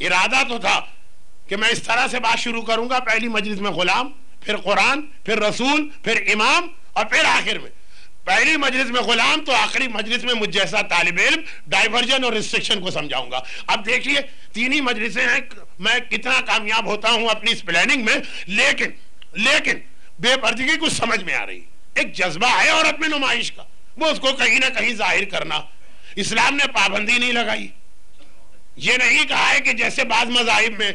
ارادہ تو تھا کہ میں اس طرح سے بات شروع کروں گا، پہلی مجلس میں غلام، پھر قرآن، پھر رسول، پھر امام، اور پھر آخر میں پہلی مجلس میں غلام تو آخری مجلس میں مجھ جیسا طالب علم ڈائیورجن اور ریسٹرکشن کو سمجھاؤں گا. اب دیکھیے تین ہی مجلسیں ہیں، میں کتنا کامیاب ہوتا ہوں اپنی اس پلاننگ میں. لیکن بے پردگی کچھ سمجھ میں آ رہی، ایک جذبہ ہے عورت میں نمائش کا، وہ اس کو کہیں نہ کہیں ظاہر کرنا. اسلام نے پابندی نہیں لگائی، یہ نہیں کہا ہے کہ جیسے بعض مذاہب میں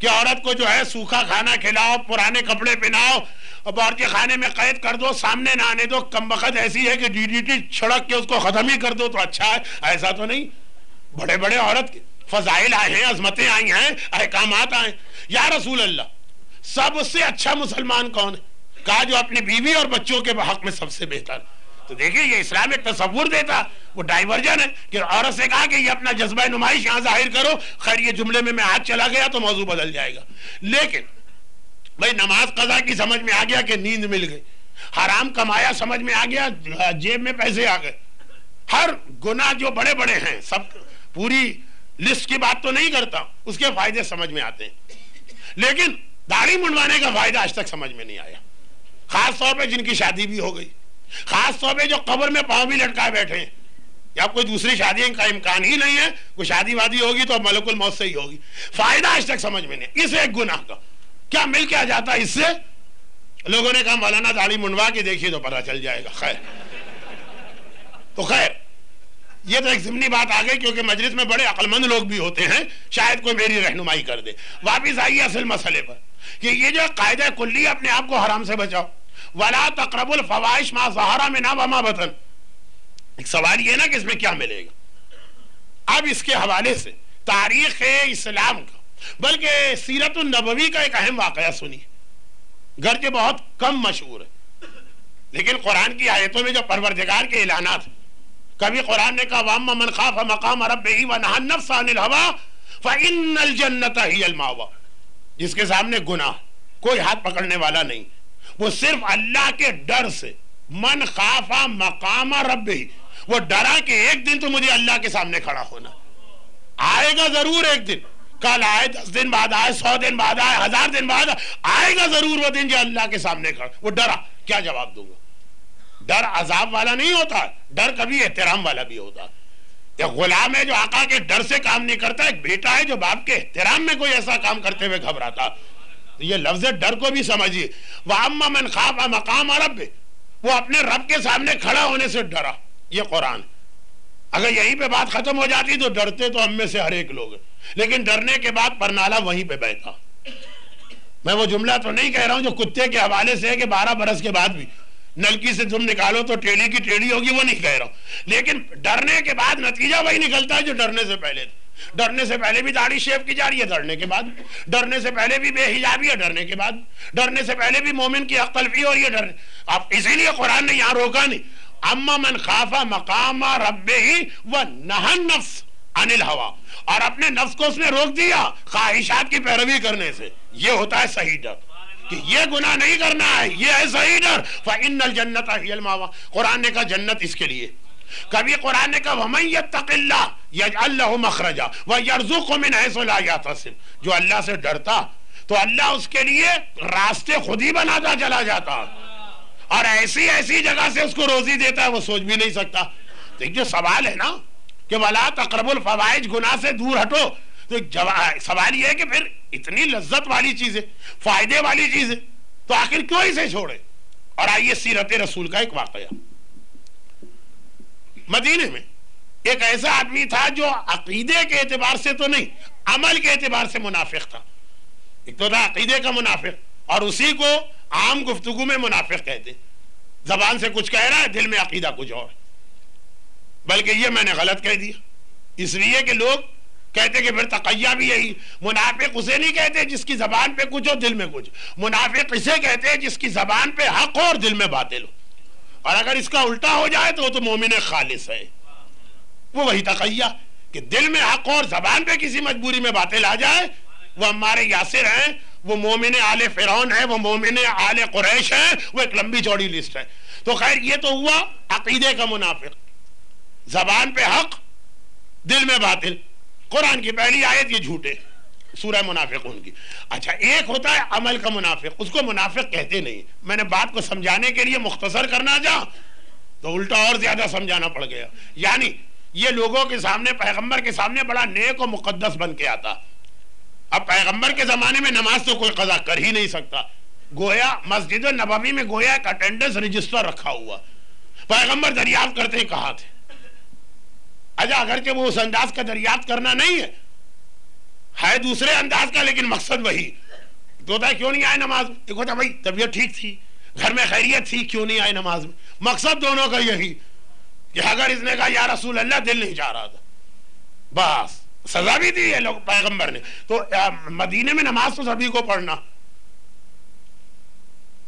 کہ عورت کو جو ہے سوکھا کھانا کھلاؤ، پرانے کپڑے پہناؤ، باورچی خانے میں قید کر دو، سامنے نہ آنے دو. کمبخت ایسی ہے کہ DDT چھڑک کے اس کو ختم ہی کر دو تو اچھا ہے. ایسا تو نہیں. بڑے بڑے عورت کے فضائل آئے ہیں، عظمتیں آئی ہیں، احکامات آئے. یا رسول اللہ، سب سے اچھا مسلمان کون ہے؟ کہا جو اپنی بیوی اور بچوں کے حق میں سب سے بہتر. تو دیکھیں یہ اسلام ایک تصور دیتا، وہ ڈائیورجن ہے کہ عورت سے کہا کہ یہ اپنا جذبہ نمائش یہاں ظاہر کرو. خیر یہ جملے میں ہاتھ چلا گیا تو موضوع بدل جائے گا. لیکن بھائی نماز قضا کی سمجھ میں آ گیا کہ نیند مل گئی، حرام کمایا سمجھ میں آ گیا، جیب میں پیسے آ گئے. ہر گناہ جو بڑے بڑے ہیں، سب پوری لسٹ کی بات تو نہیں کرتا، اس کے فائدے سمجھ میں آتے ہیں. لیکن داڑھی منڈوانے کا فائدہ آج تک سمجھ میں نہیں آیا. خاص طور پہ جن کی شادی بھی ہو گئی، خاص طور پہ جو قبر میں پاؤں بھی لٹکائے بیٹھے ہیں، یا کوئی دوسری شادی کا امکان ہی نہیں ہے، کوئی شادی وادی ہوگی تو ملک الموت سے ہی ہوگی. فائدہ آج تک سمجھ میں نہیں. اس ایک گناہ کا کیا مل کیا جاتا اس سے؟ لوگوں نے کہا مولانا داڑھی منڈوا کے دیکھیے تو پتہ چل جائے گا. خیر یہ تو ایک ضمنی بات آ گئی، کیونکہ مجلس میں بڑے عقل مند لوگ بھی ہوتے ہیں، شاید کوئی میری رہنمائی کر دے. واپس آئیے اصل مسئلے پر کہ یہ جو قاعدہ کلی اپنے آپ کو حرام سے بچاؤ، وَلَا تَقْرَبُوا الْفَوَاحِشَ مَا ظَهَرَ مِنْهَا وَمَا بَطَنَ. ایک سوال یہ نا کہ اس میں کیا ملے گا. اب اس کے حوالے سے تاریخ اسلام کا بلکہ سیرت النبوی کا ایک اہم واقعہ سنیے، گرچہ بہت کم مشہور ہے، لیکن قرآن کی آیتوں میں جو پروردگار کے اعلانات، کبھی قرآن نے کہا وَأَمَّا مَنْ خَافَ مَقَامَ رَبِّهِ وَنَهَى النَّفْسَ عَنِ الْهَوَىٰ فَإِنَّ الْجَنَّةَ هِيَ الْمَأْوَىٰ. جس کے سامنے گناہ کوئی ہاتھ پکڑنے والا نہیں، وہ صرف اللہ کے ڈر سے، من خاف مقام ربہ، وہ ڈرا کہ ایک دن تو مجھے اللہ کے سامنے کھڑا ہونا آئے گا ضرور. ایک دن، کل آئے، 10 دن بعد آئے، 100 دن بعد آئے، 1000 دن بعد آئے گا ضرور وہ دن جو اللہ کے سامنے کھڑا. وہ ڈرا، کیا جواب دوں گا؟ ڈر عذاب والا نہیں ہوتا، ڈر کبھی احترام والا بھی ہوتا. ایک غلام ہے جو آقا کے ڈر سے کام نہیں کرتا، ایک بیٹا ہے جو باپ کے احترام میں کوئی ایسا کام کرتے ہوئے گھبراتا. یہ لفظ ڈر کو بھی سمجھیے. وَأَمَّا مَنْ خَافَ مَقَامَ رَبِّهِ، وہ اپنے رب کے سامنے کھڑا ہونے سے ڈرا. یہ قرآن. اگر یہیں پہ بات ختم ہو جاتی تو ڈرتے تو ہم میں سے ہر ایک لوگ ہیں، لیکن ڈرنے کے بعد پرنالا وہیں پہ بیٹھا. میں وہ جملہ تو نہیں کہہ رہا ہوں جو کتے کے حوالے سے ہے کہ 12 برس کے بعد بھی نلکی سے تم نکالو تو ٹیڑھی کی ٹیڑھی ہوگی، وہ نہیں کہہ رہا ہوں. لیکن ڈرنے کے بعد نتیجہ وہی نکلتا ہے جو ڈرنے سے پہلے تھا. ڈرنے سے پہلے بھی داڑھی شیو کی جا رہی ہے، ڈرنے کے بعد ڈرنے سے پہلے بھی بے حجابی ہے، ڈرنے کے بعد ڈرنے سے پہلے بھی مومن کی حق تلفی ہو رہی ہے. ڈرنے اب اسی لیے قرآن نے یہاں روکا نہیں. اما من خاف مقام ربہ ونہى النفس عن الہویٰ، اور اپنے نفس کو اس نے روک دیا خواہشات کی پیروی کرنے سے. یہ ہوتا ہے صحیح ڈر کہ یہ گناہ نہیں کرنا ہے، یہ ہے صحیح ڈر. فإن الجنة هي المأوى، قرآن نے کہا جنت اس کے لیے. کبھی قرآن نے کہا وَمَن يَتَّقِ اللَّهَ يَجْعَلْ لَهُ مَخْرَجًا وَيَرْزُقْهُ مِنْ حَيْثُ لَا يَحْتَسِبُ. جو اللہ سے ڈرتا تو اللہ اس کے لیے راستے خود ہی بناتا چلا جاتا، اور ایسی ایسی جگہ سے اس کو روزی دیتا ہے وہ سوچ بھی نہیں سکتا. تو ایک جو سوال ہے نا کہ وَلَا تَقْرَبُوا الْفَوَاحِشَ، گناہ سے دور ہٹو، تو سوال یہ ہے کہ پھر اتنی لذت والی چیزیں، فائدے والی چیزیں، تو آخر کیوں اسے چھوڑے. اور آئیے سیرت رسول کا ایک واقعہ. مدینے میں ایک ایسا آدمی تھا جو عقیدے کے اعتبار سے تو نہیں، عمل کے اعتبار سے منافق تھا. ایک تو تھا عقیدے کا منافق، اور اسی کو عام گفتگو میں منافق کہتے. زبان سے کچھ کہہ رہا ہے، دل میں عقیدہ کچھ اور. بلکہ یہ میں نے غلط کہہ دیا، اس لیے کہ لوگ کہتے کہ پھر تقیہ بھی یہی. منافق اسے نہیں کہتے جس کی زبان پہ کچھ ہو دل میں کچھ. منافق اسے کہتے ہیں جس کی زبان پہ حق ہو اور دل میں باطل ہو. اور اگر اس کا الٹا ہو جائے تو وہ تو مومن خالص ہے. وہ وہی تقیہ کہ دل میں حق ہو اور زبان پہ کسی مجبوری میں باطل آ جائے. وہ ہمارے یاسر ہیں، وہ مومن آل فرعون ہے، وہ مومن آل قریش ہے، وہ ایک لمبی چوڑی لسٹ ہے. تو خیر یہ تو ہوا عقیدے کا منافق، زبان پہ حق دل میں باطل. قرآن کی پہلی آیت یہ جھوٹے، سورہ منافقون کی. اچھا ایک ہوتا ہے عمل کا منافق، اس کو منافق کہتے نہیں. میں نے بات کو سمجھانے کے لیے مختصر کرنا چاہا تو الٹا اور زیادہ سمجھانا پڑ گیا. یعنی یہ لوگوں کے سامنے، پیغمبر کے سامنے بڑا نیک و مقدس بن کے آتا. اب پیغمبر کے زمانے میں نماز تو کوئی قضا کر ہی نہیں سکتا. گویا مسجد نبوی میں گویا ایک اٹینڈنس رجسٹر رکھا ہوا. پیغمبر دریافت کرتے کہاں تھے. اچھا اگرچہ وہ اس انداز کا دریافت کرنا نہیں ہے دوسرے انداز کا، لیکن مقصد وہی. تو ہوتا ہے کیوں نہیں آئے نماز میں؟ ایک ہوتا ہے بھائی طبیعت ٹھیک تھی، گھر میں خیریت تھی، کیوں نہیں آئے نماز میں. مقصد دونوں کا یہی کہ اگر اس نے کہا یا رسول اللہ دل نہیں چاہ رہا تھا، بس سزا بھی دی ہے لوگ پیغمبر نے. تو مدینے میں نماز تو سبھی کو پڑھنا.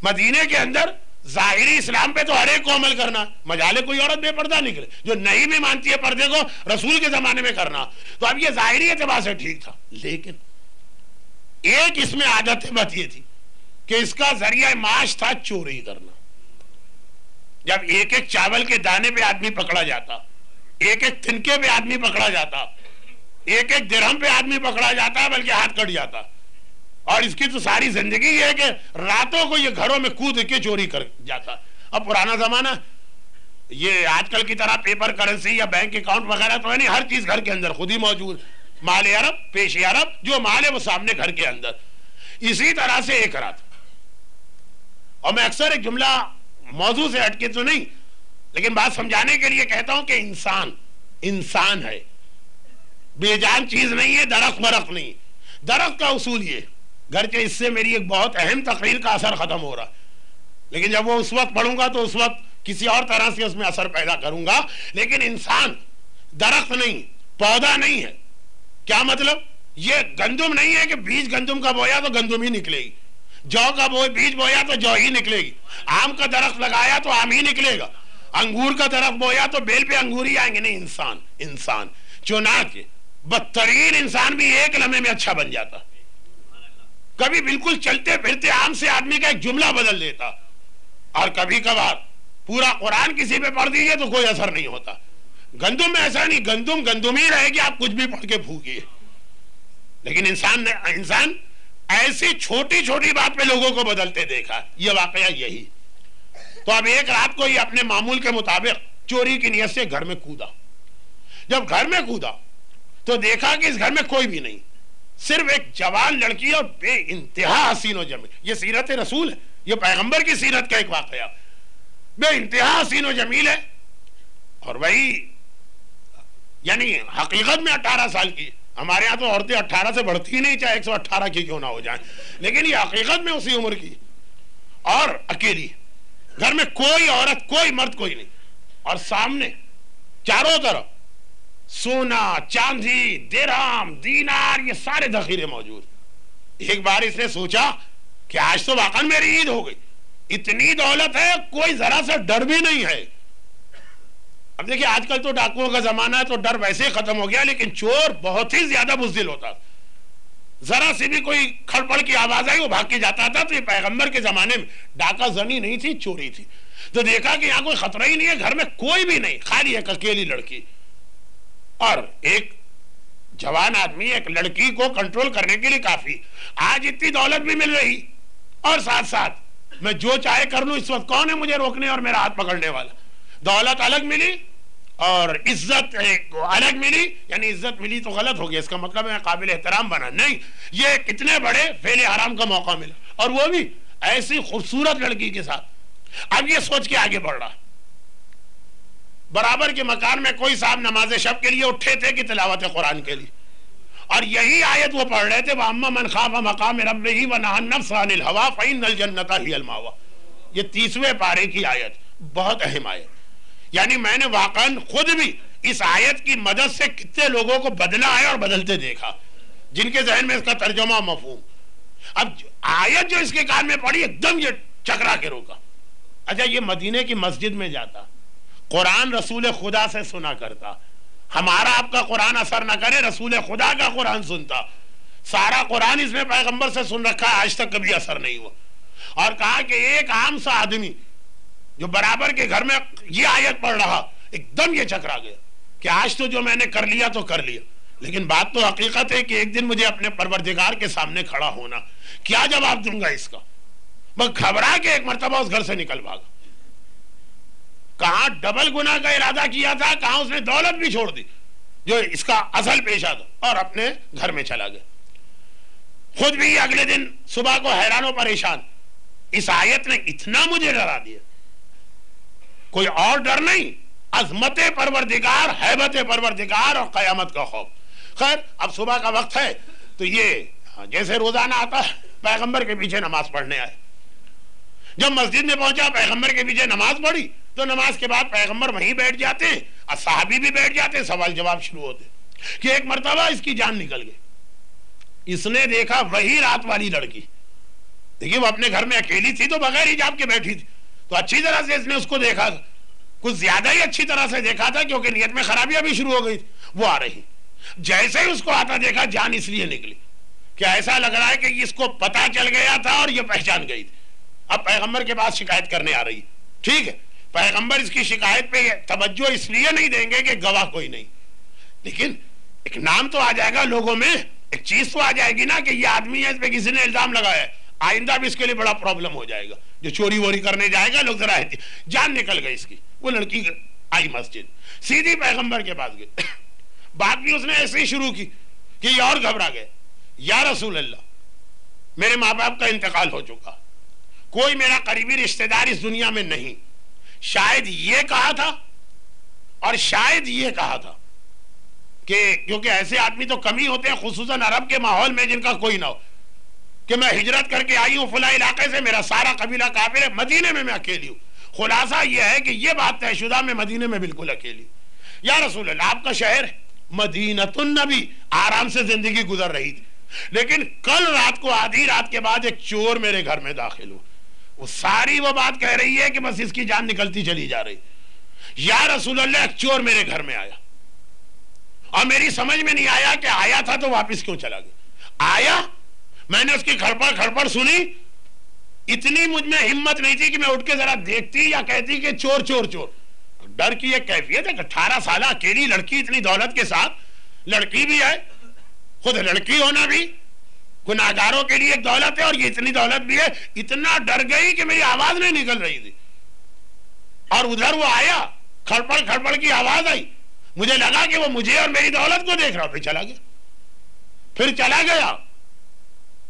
مدینے کے اندر ظاہری اسلام پہ تو ہر ایک کو عمل کرنا. مجالے کوئی عورت بے پردہ نکلے جو نہیں بھی مانتی ہے پردے کو، رسول کے زمانے میں کرنا. تو اب یہ ظاہری اعتبار سے ٹھیک تھا، لیکن ایک اس میں عادت بات یہ تھی کہ اس کا ذریعہ معاش تھا چوری کرنا. جب ایک ایک چاول کے دانے پہ آدمی پکڑا جاتا، ایک ایک تنکے پہ آدمی پکڑا جاتا، ایک ایک درہم پہ آدمی پکڑا جاتا، بلکہ ہاتھ کٹ جاتا. اور اس کی تو ساری زندگی یہ ہے کہ راتوں کو یہ گھروں میں کود کے چوری کر جاتا. اب پرانا زمانہ، یہ آج کل کی طرح پیپر کرنسی یا بینک اکاؤنٹ وغیرہ تو ہے نہیں. ہر چیز گھر کے اندر خود ہی موجود. مال عرب پیش عرب، جو مال ہے وہ سامنے گھر کے اندر. اسی طرح سے ایک رات، اور میں اکثر ایک جملہ موضوع سے ہٹ کے تو نہیں، لیکن بات سمجھانے کے لیے کہتا ہوں کہ انسان ہے، بے جان چیز نہیں ہے، درخت مرخت نہیں. درخت کا اصول یہ، گرچہ اس سے میری ایک بہت اہم تقریر کا اثر ختم ہو رہا، لیکن جب وہ اس وقت پڑھوں گا تو اس وقت کسی اور طرح سے اس میں اثر پیدا کروں گا. لیکن انسان درخت نہیں، پودا نہیں ہے. کیا مطلب؟ یہ گندم نہیں ہے کہ بیج گندم کا بویا تو گندم ہی نکلے گی، جو کا بیج بویا تو جو ہی نکلے گی، آم کا درخت لگایا تو آم ہی نکلے گا، انگور کا درخت بویا تو بیل پہ انگور ہی آئیں گے. نہیں، انسان چنانچہ بدترین انسان بھی ایک لمحے میں اچھا بن جاتا. کبھی بالکل چلتے پھرتے عام سے آدمی کا ایک جملہ بدل دیتا، اور کبھی کبھار پورا قرآن کسی پہ پڑھ دیجیے تو کوئی اثر نہیں ہوتا. گندم میں ایسا نہیں، گندم ہی رہے گی، آپ کچھ بھی پڑھ کے پھونکیے. لیکن انسان ایسی چھوٹی چھوٹی بات پہ لوگوں کو بدلتے دیکھا. یہ واقعہ یہی. تو اب ایک رات کو یہ اپنے معمول کے مطابق چوری کی نیت سے گھر میں کودا. جب گھر میں کودا تو دیکھا کہ اس گھر میں کوئی بھی نہیں، صرف ایک جوان لڑکی اور بے انتہا حسین و جمیل. یہ سیرت رسول ہے، یہ پیغمبر کی سیرت کا ایک واقعہ. بے انتہا حسین و جمیل ہے، اور وہی یعنی حقیقت میں 18 سال کی. ہمارے ہاں تو عورتیں 18 سے بڑھتی ہی نہیں، چاہے 118 کی کیوں نہ ہو جائیں، لیکن یہ حقیقت میں اسی عمر کی، اور اکیلی. گھر میں کوئی عورت، کوئی مرد، کوئی نہیں. اور سامنے چاروں طرف سونا، چاندی، درہم، دینار، یہ سارے ذخیرے موجود. ایک بار اس نے سوچا کہ آج تو واقعا میری عید ہو گئی، اتنی دولت ہے، کوئی ذرا سا ڈر بھی نہیں ہے. اب دیکھیں آج کل تو ڈاکوؤں کا زمانہ ہے تو ڈر ویسے ہی ختم ہو گیا، لیکن چور بہت ہی زیادہ بزدل ہوتا. ذرا سی بھی کوئی کھڑپڑ کی آواز آئی وہ بھاگ کے جاتا تھا. تو یہ پیغمبر کے زمانے میں ڈاکہ زنی نہیں تھی، چوری تھی. تو دیکھا کہ یہاں کوئی خطرہ ہی نہیں ہے، گھر میں کوئی بھی نہیں، خالی ایک اکیلی لڑکی اور ایک جوان آدمی. ایک لڑکی کو کنٹرول کرنے کے لیے کافی. آج اتنی دولت بھی مل رہی اور ساتھ ساتھ میں جو چاہے کر لوں، اس وقت کون ہے مجھے روکنے اور میرا ہاتھ پکڑنے والا. دولت الگ ملی اور عزت الگ ملی. یعنی عزت ملی تو غلط ہو گیا، اس کا مطلب ہے قابل احترام بنا نہیں. یہ کتنے بڑے فعل حرام کا موقع ملا، اور وہ بھی ایسی خوبصورت لڑکی کے ساتھ. اب یہ سوچ کے آگے بڑھ رہا، برابر کے مکان میں کوئی صاحب نماز شب کے لیے اٹھے تھے کہ تلاوت قرآن کے لیے، اور یہی آیت وہ پڑھ رہے تھے وَأَمَّا مَنْ خَافَ مَقَامَ رَبِّهِ وَنَهَى النَّفْسَ عَنِ الْهَوَىٰ فَإِنَّ الْجَنَّةَ هِيَ الْمَأْوَىٰ۔ یہ 30ویں پارے کی آیت، بہت اہم آیت۔ یعنی میں نے واقعاً خود بھی اس آیت کی مدد سے کتنے لوگوں کو بدلا ہے اور بدلتے دیکھا جن کے ذہن میں اس کا ترجمہ مفہوم۔ اب آیت جو اس کے کان میں پڑی ایک دم یہ چکرا کے روکا۔ اچھا، یہ مدینے کی مسجد میں جاتا، قرآن رسول خدا سے سنا کرتا، ہمارا آپ کا قرآن اثر نہ کرے، رسول خدا کا قرآن سنتا، سارا قرآن اس میں پیغمبر سے سن رکھا ہے، آج تک کبھی اثر نہیں ہوا۔ اور کہا کہ ایک عام سا آدمی جو برابر کے گھر میں یہ آیت پڑھ رہا، ایک دم یہ چکرا گیا کہ آج تو جو میں نے کر لیا تو کر لیا، لیکن بات تو حقیقت ہے کہ ایک دن مجھے اپنے پروردگار کے سامنے کھڑا ہونا، کیا جواب دوں گا اس کا؟ میں گھبرا کے ایک مرتبہ اس گھر سے نکل بھاگا۔ کہاں ڈبل گناہ کا ارادہ کیا تھا، کہاں اس نے دولت بھی چھوڑ دی جو اس کا اصل پیشہ تھا، اور اپنے گھر میں چلا گیا۔ خود بھی اگلے دن صبح کو حیران و پریشان، اس آیت نے اتنا مجھے ڈرا دیا، کوئی اور ڈر نہیں، عظمت پروردگار، ہیبت پروردگار اور قیامت کا خوف۔ خیر، اب صبح کا وقت ہے تو یہ جیسے روزانہ آتا ہے پیغمبر کے پیچھے نماز پڑھنے آئے۔ جب مسجد میں پہنچا، پیغمبر کے پیچھے نماز پڑھی تو نماز کے بعد پیغمبر وہیں بیٹھ جاتے ہیں اور صحابی بھی بیٹھ جاتے ہیں، سوال جواب شروع ہوتے کہ ایک مرتبہ اس کی جان نکل گئی۔ اس نے دیکھا وہی رات والی لڑکی، دیکھیے وہ اپنے گھر میں اکیلی تھی تو بغیر حجاب کے بیٹھی تھی، تو اچھی طرح سے اس نے اس کو دیکھا تھا، کچھ زیادہ ہی اچھی طرح سے دیکھا تھا کیونکہ نیت میں خرابیاں بھی شروع ہو گئی تھی۔ وہ آ رہی، جیسے ہی اس کو آتا دیکھا، جان اس لیے نکلی کہ ایسا لگ رہا ہے کہ اس کو پتا چل گیا تھا اور یہ پہچان گئی تھی، اب پیغمبر کے پاس شکایت کرنے آ رہی۔ ٹھیک ہے، پیغمبر اس کی شکایت پہ توجہ اس لیے نہیں دیں گے کہ گواہ کوئی نہیں، لیکن ایک نام تو آ جائے گا لوگوں میں، ایک چیز تو آ جائے گی نا کہ یہ آدمی ہے، اس پہ کسی نے الزام لگایا ہے، آئندہ بھی اس کے لیے بڑا پرابلم ہو جائے گا، جو چوری ووری کرنے جائے گا لوگ ذرا ہے۔ جان نکل گئی اس کی۔ وہ لڑکی آئی مسجد، سیدھی پیغمبر کے پاس گئی، بات بھی اس نے ایسے ہی شروع کی کہ یہ اور گھبرا گئے۔ یا رسول اللہ، میرے ماں باپ کا انتقال ہو چکا، کوئی میرا قریبی رشتہ دار اس دنیا میں نہیں، شاید یہ کہا تھا اور شاید یہ کہا تھا کہ کیونکہ ایسے آدمی تو کم ہی ہوتے ہیں خصوصاً عرب کے ماحول میں جن کا کوئی نہ ہو، کہ میں ہجرت کر کے آئی ہوں فلاں علاقے سے، میرا سارا قبیلہ کافر ہے، مدینے میں اکیلی ہوں۔ خلاصہ یہ ہے کہ یہ بات طے شدہ، میں مدینے میں بالکل اکیلی ہوں۔ یا رسول اللہ، آپ کا شہر مدینۃ النبی، آرام سے زندگی گزر رہی تھی، لیکن کل رات کو آدھی رات کے بعد ایک چور میرے گھر میں داخل ہوا، وہ ساری وہ بات کہہ رہی ہے کہ بس اس کی جان نکلتی چلی جا رہی۔ یا رسول اللہ، ایک چور میرے گھر میں آیا اور میری سمجھ میں نہیں آیا کہ آیا تھا تو واپس کیوں چلا گیا۔ آیا، میں نے اس کی کھڑپڑ سنی، اتنی مجھ میں ہمت نہیں تھی کہ میں اٹھ کے ذرا دیکھتی یا کہتی کہ چور چور چور۔ ڈر کی ایک کیفیت ہے کہ 18 سالہ اکیلی لڑکی اتنی دولت کے ساتھ، لڑکی بھی ہے، خود لڑکی ہونا بھی گناہگاروں کے لیے ایک دولت ہے، اور یہ اتنی دولت بھی ہے۔ اتنا ڈر گئی کہ میری آواز نہیں نکل رہی تھی، اور ادھر وہ آیا، کھڑپڑ کی آواز آئی، مجھے لگا کہ وہ مجھے اور میری دولت کو دیکھ رہا، پھر چلا گیا۔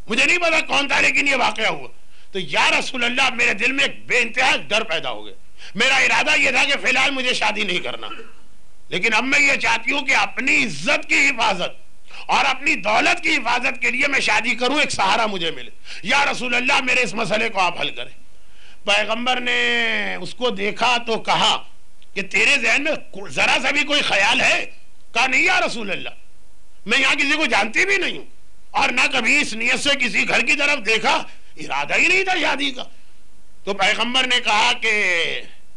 مجھے نہیں پتا کون تھا، لیکن یہ واقعہ ہوا۔ تو یا رسول اللہ، میرے دل میں ایک بے انتہا ڈر پیدا ہو گیا۔ میرا ارادہ یہ تھا کہ فی الحال مجھے شادی نہیں کرنا، لیکن اب میں یہ چاہتی ہوں کہ اپنی عزت کی حفاظت اور اپنی دولت کی حفاظت کے لیے میں شادی کروں، ایک سہارا مجھے ملے۔ یا رسول اللہ، میرے اس مسئلے کو آپ حل کریں۔ پیغمبر نے اس کو دیکھا تو کہا کہ تیرے ذہن میں ذرا سا بھی کوئی خیال ہے؟ کہا نہیں یا رسول اللہ، میں یہاں کسی کو جانتی بھی نہیں ہوں، اور نہ کبھی اس نیت سے کسی گھر کی طرف دیکھا، ارادہ ہی نہیں تھا شادی کا۔ تو پیغمبر نے کہا کہ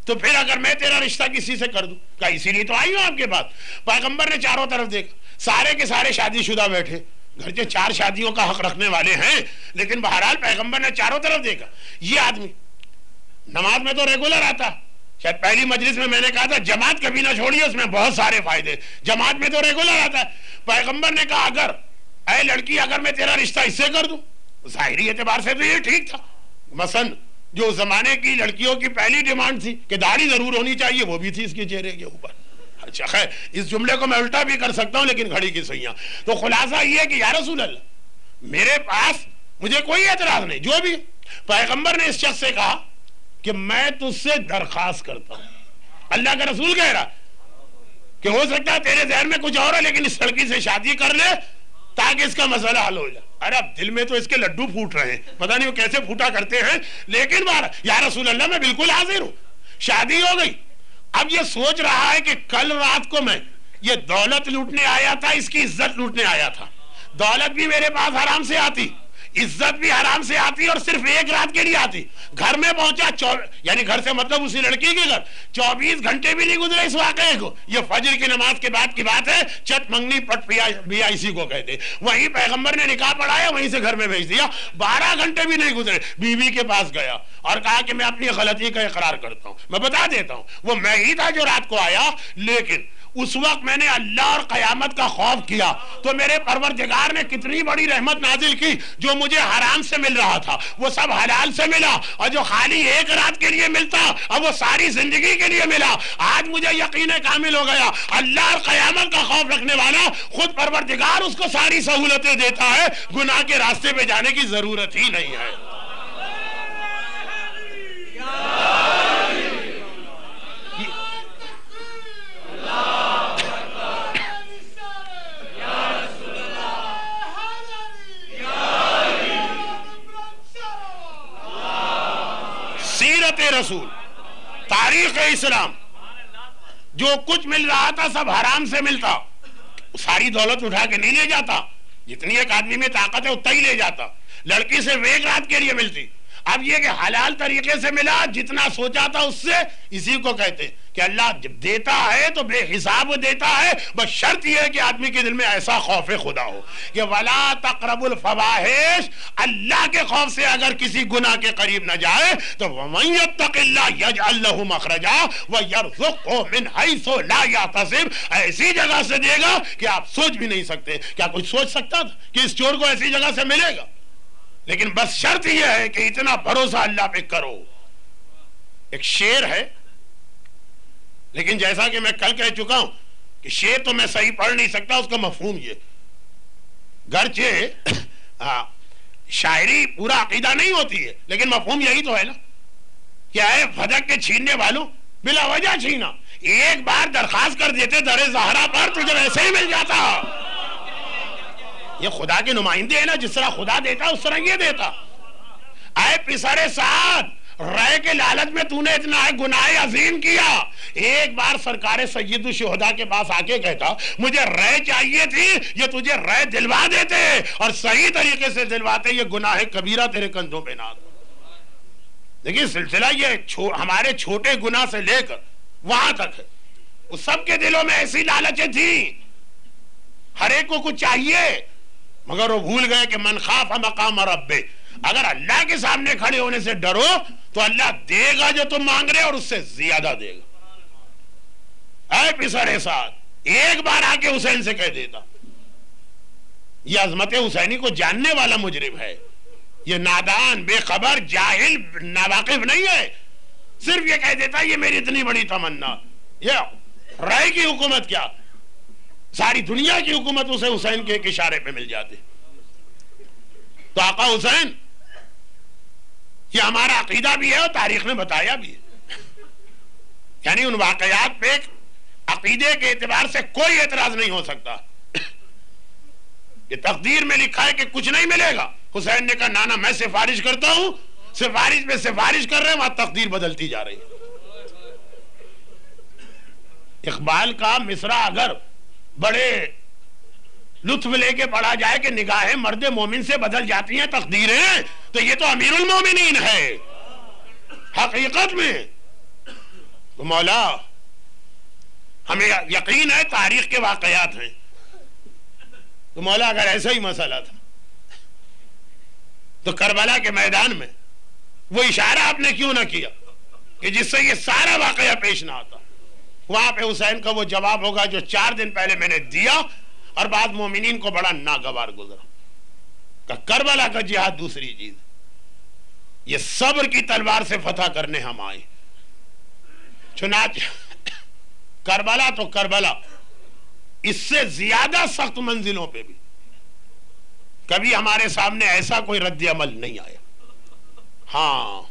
تو پھر اگر میں تیرا رشتہ کسی سے کر دوں؟ کہا اسی لیے تو آئی ہوں آپ کے پاس۔ پیغمبر نے چاروں طرف دیکھا، سارے کے سارے شادی شدہ بیٹھے، گھر کے 4 شادیوں کا حق رکھنے والے ہیں، لیکن بہرحال پیغمبر نے چاروں طرف دیکھا۔ یہ آدمی نماز میں تو ریگولر آتا، شاید پہلی مجلس میں نے کہا تھا جماعت کبھی نہ چھوڑیے، اس میں بہت سارے فائدے، جماعت میں تو ریگولر آتا ہے۔ پیغمبر نے کہا اگر اے لڑکی، اگر میں تیرا رشتہ اس سے کر دوں، ظاہری اعتبار سے تو یہ ٹھیک تھا، مثلا جو زمانے کی لڑکیوں کی پہلی ڈیمانڈ تھی کہ داڑھی ضرور ہونی چاہیے، وہ بھی تھی اس کے چہرے کے اوپر۔ اچھا خیر، اس جملے کو میں الٹا بھی کر سکتا ہوں، لیکن گھڑی کی سوئیاں۔ تو خلاصہ یہ ہے کہ یا رسول اللہ، میرے پاس مجھے کوئی اعتراض نہیں، جو بھی۔ پیغمبر نے اس شخص سے کہا کہ میں تجھ سے درخواست کرتا ہوں، اللہ کا رسول کہہ رہا کہ ہو سکتا ہے تیرے ذہن میں کچھ اور ہے لیکن اس لڑکی سے شادی کر لے تاکہ اس کا مسئلہ حل ہو جائے. ارے اب دل میں تو اس کے لڈو پھوٹ رہے ہیں, پتہ نہیں وہ کیسے پھوٹا کرتے ہیں, لیکن یا رسول اللہ میں بالکل حاضر ہوں. شادی ہو گئی. اب یہ سوچ رہا ہے کہ کل رات کو میں یہ دولت لوٹنے آیا تھا, اس کی عزت لوٹنے آیا تھا. دولت بھی میرے پاس حرام سے آتی, عزت بھی حرام سے آتی, اور صرف ایک رات کے لیے آتی. گھر میں پہنچا, یعنی گھر سے مطلب اسی لڑکی کے گھر, 24 گھنٹے بھی نہیں گزرے اس واقعے کو. یہ فجر کی نماز کے بعد کی بات ہے. چت منگنی پٹ پیا اسی کو کہتے. وہیں پیغمبر نے نکاح پڑھایا, وہیں سے گھر میں بھیج دیا. 12 گھنٹے بھی نہیں گزرے, بیوی کے پاس گیا اور کہا کہ میں اپنی غلطی کا اقرار کرتا ہوں, میں بتا دیتا ہوں وہ میں ہی تھا جو رات کو آیا, لیکن اس وقت میں نے اللہ اور قیامت کا خوف کیا تو میرے پروردگار نے کتنی بڑی رحمت نازل کی. جو مجھے حرام سے مل رہا تھا وہ سب حلال سے ملا, اور جو خالی ایک رات کے لیے ملتا اب وہ ساری زندگی کے لیے ملا. آج مجھے یقین کامل ہو گیا, اللہ اور قیامت کا خوف رکھنے والا خود پروردگار اس کو ساری سہولتیں دیتا ہے, گناہ کے راستے پہ جانے کی ضرورت ہی نہیں ہے. سیرت رسول, تاریخ اسلام, جو کچھ مل رہا تھا سب حرام سے ملتا. ساری دولت اٹھا کے نہیں لے جاتا, جتنی ایک آدمی میں طاقت ہے اتنا ہی لے جاتا. لڑکی سے ایک رات کے لیے ملتی. اب یہ کہ حلال طریقے سے ملا, جتنا سوچا تھا اس سے, اسی کو کہتے کہ اللہ جب دیتا ہے تو بے حساب دیتا ہے. بس شرط یہ ہے کہ آدمی کے دل میں ایسا خوف خدا ہو کہ وَلَا تَقْرَبُ الْفَوَاحِشَ, اللہ کے خوف سے اگر کسی گناہ کے قریب نہ جائے تو وَمَن يَتَّقِ اللَّهَ يَجْعَلْ لَهُ مَخْرَجًا وَيَرْزُقْهُ مِنْ حَيْثُ لَا يَحْتَسِبُ. ایسی جگہ سے دے گا کہ آپ سوچ بھی نہیں سکتے. کیا کوئی سوچ سکتا تھا کہ اس چور کو ایسی جگہ سے ملے گا؟ لیکن بس شرط یہ ہے کہ اتنا بھروسہ اللہ پہ کرو. ایک شعر ہے, لیکن جیسا کہ میں کل کہہ چکا ہوں کہ شعر تو میں صحیح پڑھ نہیں سکتا, اس کا مفہوم یہ, گرچہ شاعری پورا عقیدہ نہیں ہوتی ہے لیکن مفہوم یہی تو ہے نا, کیا ہے پھدک کے چھیننے والوں بلا وجہ چھینا. ایک بار درخواست کر دیتے در زہرا پر تو جب ایسے ہی مل جاتا. یہ خدا کے نمائندے ہیں نا, جس طرح خدا دیتا اس طرح یہ دیتا. اے پسر سعد, رائے کے لالچ میں تو نے اتنا گناہ عظیم کیا. ایک بار سرکار سید الشہداء کے پاس آ کے کہتا مجھے رائے چاہیے تھی, یہ تجھے رائے دلوا دیتے اور صحیح طریقے سے دلواتے, یہ گناہ کبیرہ تیرے کندھوں پہ نہ. لیکن سلسلہ یہ ہمارے چھوٹے گناہ سے لے کر وہاں تک ہے, وہ سب کے دلوں میں ایسی لالچیں تھیں, ہر ایک کو کچھ چاہیے, مگر وہ بھول گئے کہ من خاف مقام ربہ, اگر اللہ کے سامنے کھڑے ہونے سے ڈرو تو اللہ دے گا جو تم مانگ رہے اور اس سے زیادہ دے گا. اے پسر سعد, ایک بار آ کے حسین سے کہہ دیتا. یہ عظمت حسینی کو جاننے والا مجرم ہے, یہ نادان بے خبر جاہل ناواقف نہیں ہے. صرف یہ کہہ دیتا یہ میری اتنی بڑی تمنا. یہ رائے کی حکومت کیا, ساری دنیا کی حکومت اسے حسین کے ایک اشارے پہ مل جاتی. تو آقا حسین یہ ہمارا عقیدہ بھی ہے اور تاریخ نے بتایا بھی ہے. یعنی ان واقعات پہ عقیدے کے اعتبار سے کوئی اعتراض نہیں ہو سکتا. یہ تقدیر میں لکھا ہے کہ کچھ نہیں ملے گا. حسین نے کہا نانا میں سفارش کرتا ہوں, سفارش پہ سفارش کر رہے ہیں, وہاں تقدیر بدلتی جا رہی ہے. اقبال کا مصرع اگر بڑے لطف لے کے پڑھا جائے کہ نگاہیں مرد مومن سے بدل جاتی ہیں تقدیریں, تو یہ تو امیر المومنین ہے حقیقت میں. تو مولا ہمیں یقین ہے تاریخ کے واقعات ہیں, تو مولا اگر ایسا ہی مسئلہ تھا تو کربلا کے میدان میں وہ اشارہ آپ نے کیوں نہ کیا کہ جس سے یہ سارا واقعہ پیش نہ آتا. وہاں پہ حسین کا وہ جواب ہوگا جو 4 دن پہلے میں نے دیا اور بعد مومنین کو بڑا ناگوار گزرا کہ کربلا کا جہاد دوسری چیز, یہ صبر کی تلوار سے فتح کرنے ہم آئے. چنانچہ کربلا تو کربلا, اس سے زیادہ سخت منزلوں پہ بھی کبھی ہمارے سامنے ایسا کوئی رد عمل نہیں آیا. ہاں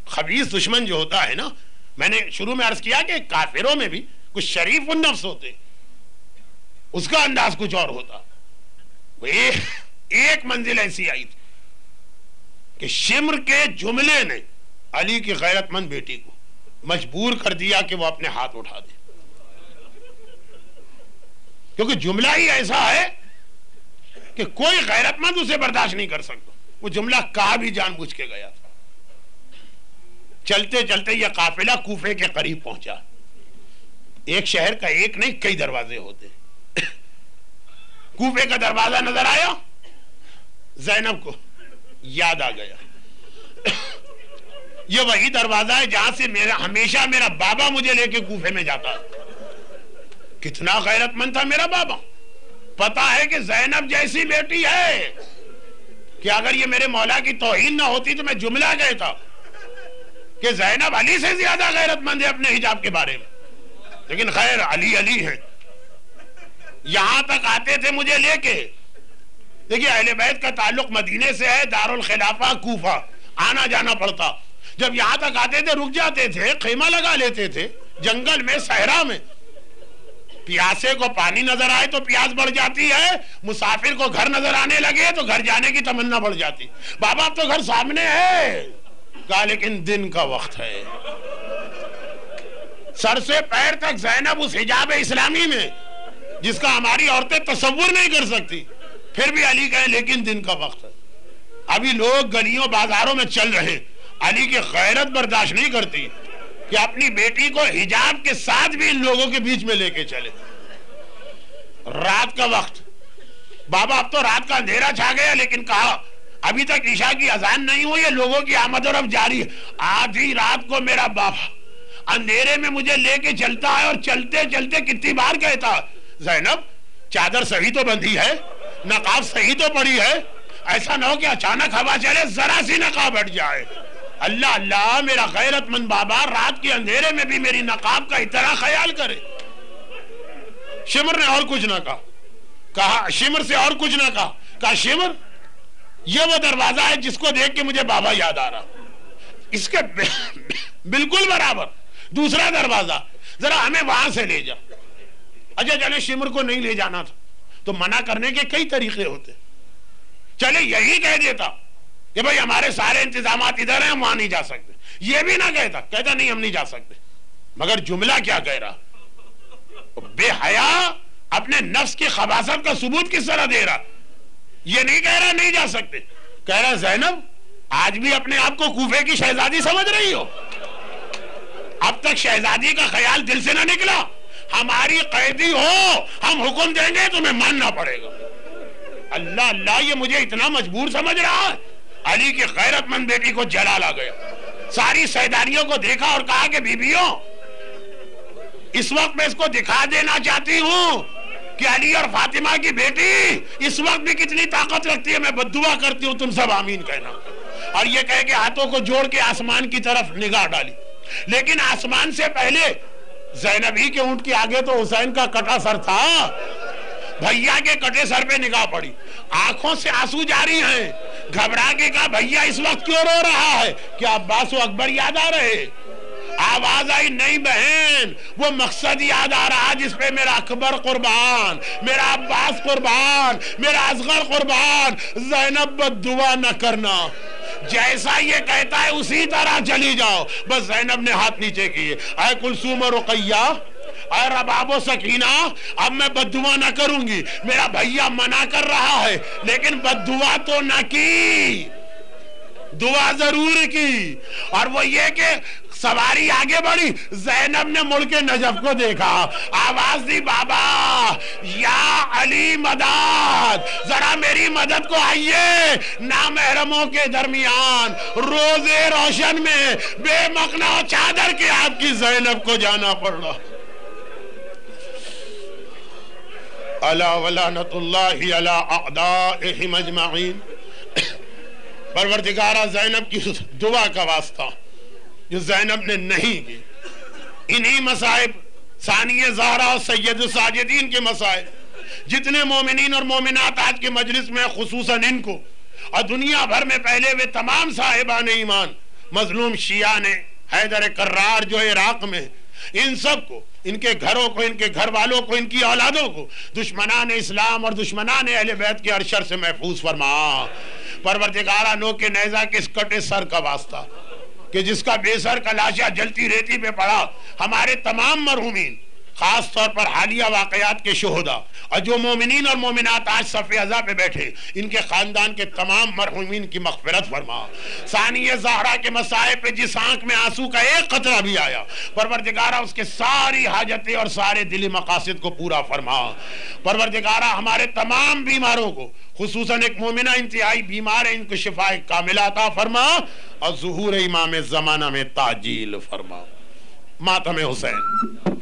خبیث دشمن جو ہوتا ہے نا, میں نے شروع میں عرض کیا کہ کافروں میں بھی کچھ شریف النفس ہوتے، اس کا انداز کچھ اور ہوتا. ایک منزل ایسی آئی تھی کہ شمر کے جملے نے علی کی غیرت مند بیٹی کو مجبور کر دیا کہ وہ اپنے ہاتھ اٹھا دے، کیونکہ جملہ ہی ایسا ہے کہ کوئی غیرت مند اسے برداشت نہیں کر سکتا. وہ جملہ کہا بھی جان بوجھ کے گیا تھا. چلتے چلتے یہ قافلہ کوفے کے قریب پہنچا. ایک شہر کا ایک نہیں کئی دروازے ہوتے. کوفے کا دروازہ نظر آیا، زینب کو یاد آ گیا یہ وہی دروازہ ہے جہاں سے ہمیشہ میرا بابا مجھے لے کے کوفے میں جاتا. کتنا غیرت مند تھا میرا بابا. پتا ہے کہ زینب جیسی بیٹی ہے کہ اگر یہ میرے مولا کی توہین نہ ہوتی تو میں جملہ کہتا کہ زینب علی سے زیادہ غیرت مند ہے اپنے حجاب کے بارے میں. لیکن خیر علی علی ہے. یہاں تک آتے تھے مجھے لے کے. دیکھیے اہل بیت کا تعلق مدینے سے ہے، دارالخلافہ کوفہ آنا جانا پڑتا. جب یہاں تک آتے تھے رک جاتے تھے، خیمہ لگا لیتے تھے جنگل میں، صحرا میں. پیاسے کو پانی نظر آئے تو پیاس بڑھ جاتی ہے، مسافر کو گھر نظر آنے لگے تو گھر جانے کی تمنا بڑھ جاتی. بابا اب تو گھر سامنے ہے. کہا لیکن دن کا وقت ہے. سر سے پیر تک زینب اس حجاب اسلامی میں جس کا ہماری عورتیں تصور نہیں کر سکتی. پھر بھی علی کہے لیکن دن کا وقت ہے. ابھی لوگ گلیوں بازاروں میں چل رہے. علی کی غیرت برداشت نہیں کرتی کہ اپنی بیٹی کو حجاب کے ساتھ بھی ان لوگوں کے بیچ میں لے کے چلے. رات کا وقت. بابا اب تو رات کا اندھیرا چھا گیا، لیکن کہا ابھی تک عشاء کی اذان نہیں ہوئی ہے، لوگوں کی آمد و رفت جاری ہے. آدھی رات کو میرا بابا اندھیرے میں مجھے لے کے چلتا ہے اور چلتے چلتے کتنی بار کہتا زینب چادر صحیح تو بندھی ہے، نقاب صحیح تو پڑی ہے، ایسا نہ ہو کہ اچانک ہوا چلے ذرا سی نقاب ہٹ جائے. اللہ اللہ میرا غیرت مند بابا رات کے اندھیرے میں بھی میری نقاب کا اتنا خیال کرے. شمر نے اور کچھ نہ کہا شمر سے اور کچھ نہ کہا شمر یہ وہ دروازہ ہے جس کو دیکھ کے مجھے بابا یاد آ رہا. اس کے بالکل برابر دوسرا دروازہ، ذرا ہمیں وہاں سے لے جا. اچھا چلے شمر کو نہیں لے جانا تھا تو منع کرنے کے کئی طریقے ہوتے. چلے یہی کہہ دیتا کہ بھائی ہمارے سارے انتظامات ادھر ہیں، ہم وہاں نہیں جا سکتے. یہ بھی نہ کہتا نہیں ہم نہیں جا سکتے. مگر جملہ کیا کہہ رہا؟ بے حیا اپنے نفس کی خباثت کا ثبوت کس طرح دے رہا. یہ نہیں کہہ رہا نہیں جا سکتے، کہہ رہا زینب آج بھی اپنے آپ کو کوفے کی شہزادی سمجھ رہی ہو؟ اب تک شہزادی کا خیال دل سے نہ نکلا. ہماری قیدی ہو، ہم حکم دیں گے تمہیں ماننا پڑے گا. اللہ اللہ یہ مجھے اتنا مجبور سمجھ رہا ہے. علی کی غیرت مند بیٹی کو جلال آ گیا. ساری سیدانیوں کو دیکھا اور کہا کہ بیبیوں اس وقت میں اس کو دکھا دینا چاہتی ہوں کہ علی اور فاطمہ کی بیٹی اس وقت بھی کتنی طاقت رکھتی ہے. میں بددعا کرتی ہوں تم سب آمین کہنا. اور یہ کہہ کے ہاتھوں کو جوڑ کے آسمان کی طرف نگاہ ڈالی. لیکن آسمان سے پہلے زینب ہی کے اونٹ کے آگے تو حسین کا کٹا سر تھا. بھیا کے کٹے سر پہ نگاہ پڑی، آنکھوں سے آنسو جاری ہیں. گھبرا کے کہا بھیا اس وقت کیوں رو رہا ہے؟ کیا عباس و اکبر یاد آ رہے؟ آواز آئی نہیں بہن، وہ مقصد یاد آ رہا جس پہ میرا اکبر قربان، میرا عباس قربان، میرا اصغر قربان. زینب بد دعا نہ کرنا، جیسا یہ کہتا ہے اسی طرح چلی جاؤ. بس زینب نے ہاتھ نیچے کیے. اے کلثوم و رقیہ، اے رباب و سکینہ، اب میں بددعا نہ کروں گی. میرا بھیا منع کر رہا ہے لیکن بددعا تو نہ کی، دعا ضرور کی. اور وہ یہ کہ سواری آگے بڑھی، زینب نے مڑ کے نجف کو دیکھا، آواز دی بابا یا علی مدد، ذرا میری مدد کو آئیے. نامحرموں کے درمیان روزے روشن میں بے مقنا چادر کے آپ کی زینب کو جانا پڑ رہا. الا ولعنۃ اللہ علی اعدائہم اجمعین. پروردگارہ زینب کی دعا کا واسطہ جو زینب نے نہیں کی. انہی مصائب ثانیہ زہرا اور سید الساجدین کے مصائب جتنے مومنین اور مومنات آج کے مجلس میں خصوصاً ان کو اور دنیا بھر میں پہلے ہوئے تمام صاحبان ایمان، مظلوم شیعہ نے، حیدر کرار جو عراق میں، ان سب کو، ان کے گھروں کو، ان کے گھر والوں کو، ان کی اولادوں کو دشمنان اسلام اور دشمنان اہل بیت کے ہر شر سے محفوظ فرما۔ پروردگارہ نو کے نیزہ کس کٹے سر کا واسطہ کہ جس کا بے سر کا لاشا جلتی ریتی پہ پڑا، ہمارے تمام مرحومین، خاص طور پر حالیہ واقعات کے شہداء، اور جو مومنین اور مومنات آج صف عزا پہ بیٹھے، ان کے خاندان کے تمام مرحومین کی مغفرت فرما۔ ثانی زہرا کے مصائب پہ جس آنکھ میں آنسو کا ایک قطرہ بھی آیا، پروردگارہ اس کے ساری حاجتیں اور سارے دلی مقاصد کو پورا فرما۔ پروردگارہ ہمارے تمام بیماروں کو، خصوصاً ایک مومنہ انتہائی بیمار ہے، ان کو شفاء کاملہ عطا فرما، اور ظہور امام زمانہ میں تعجیل فرما۔ ماتم حسین۔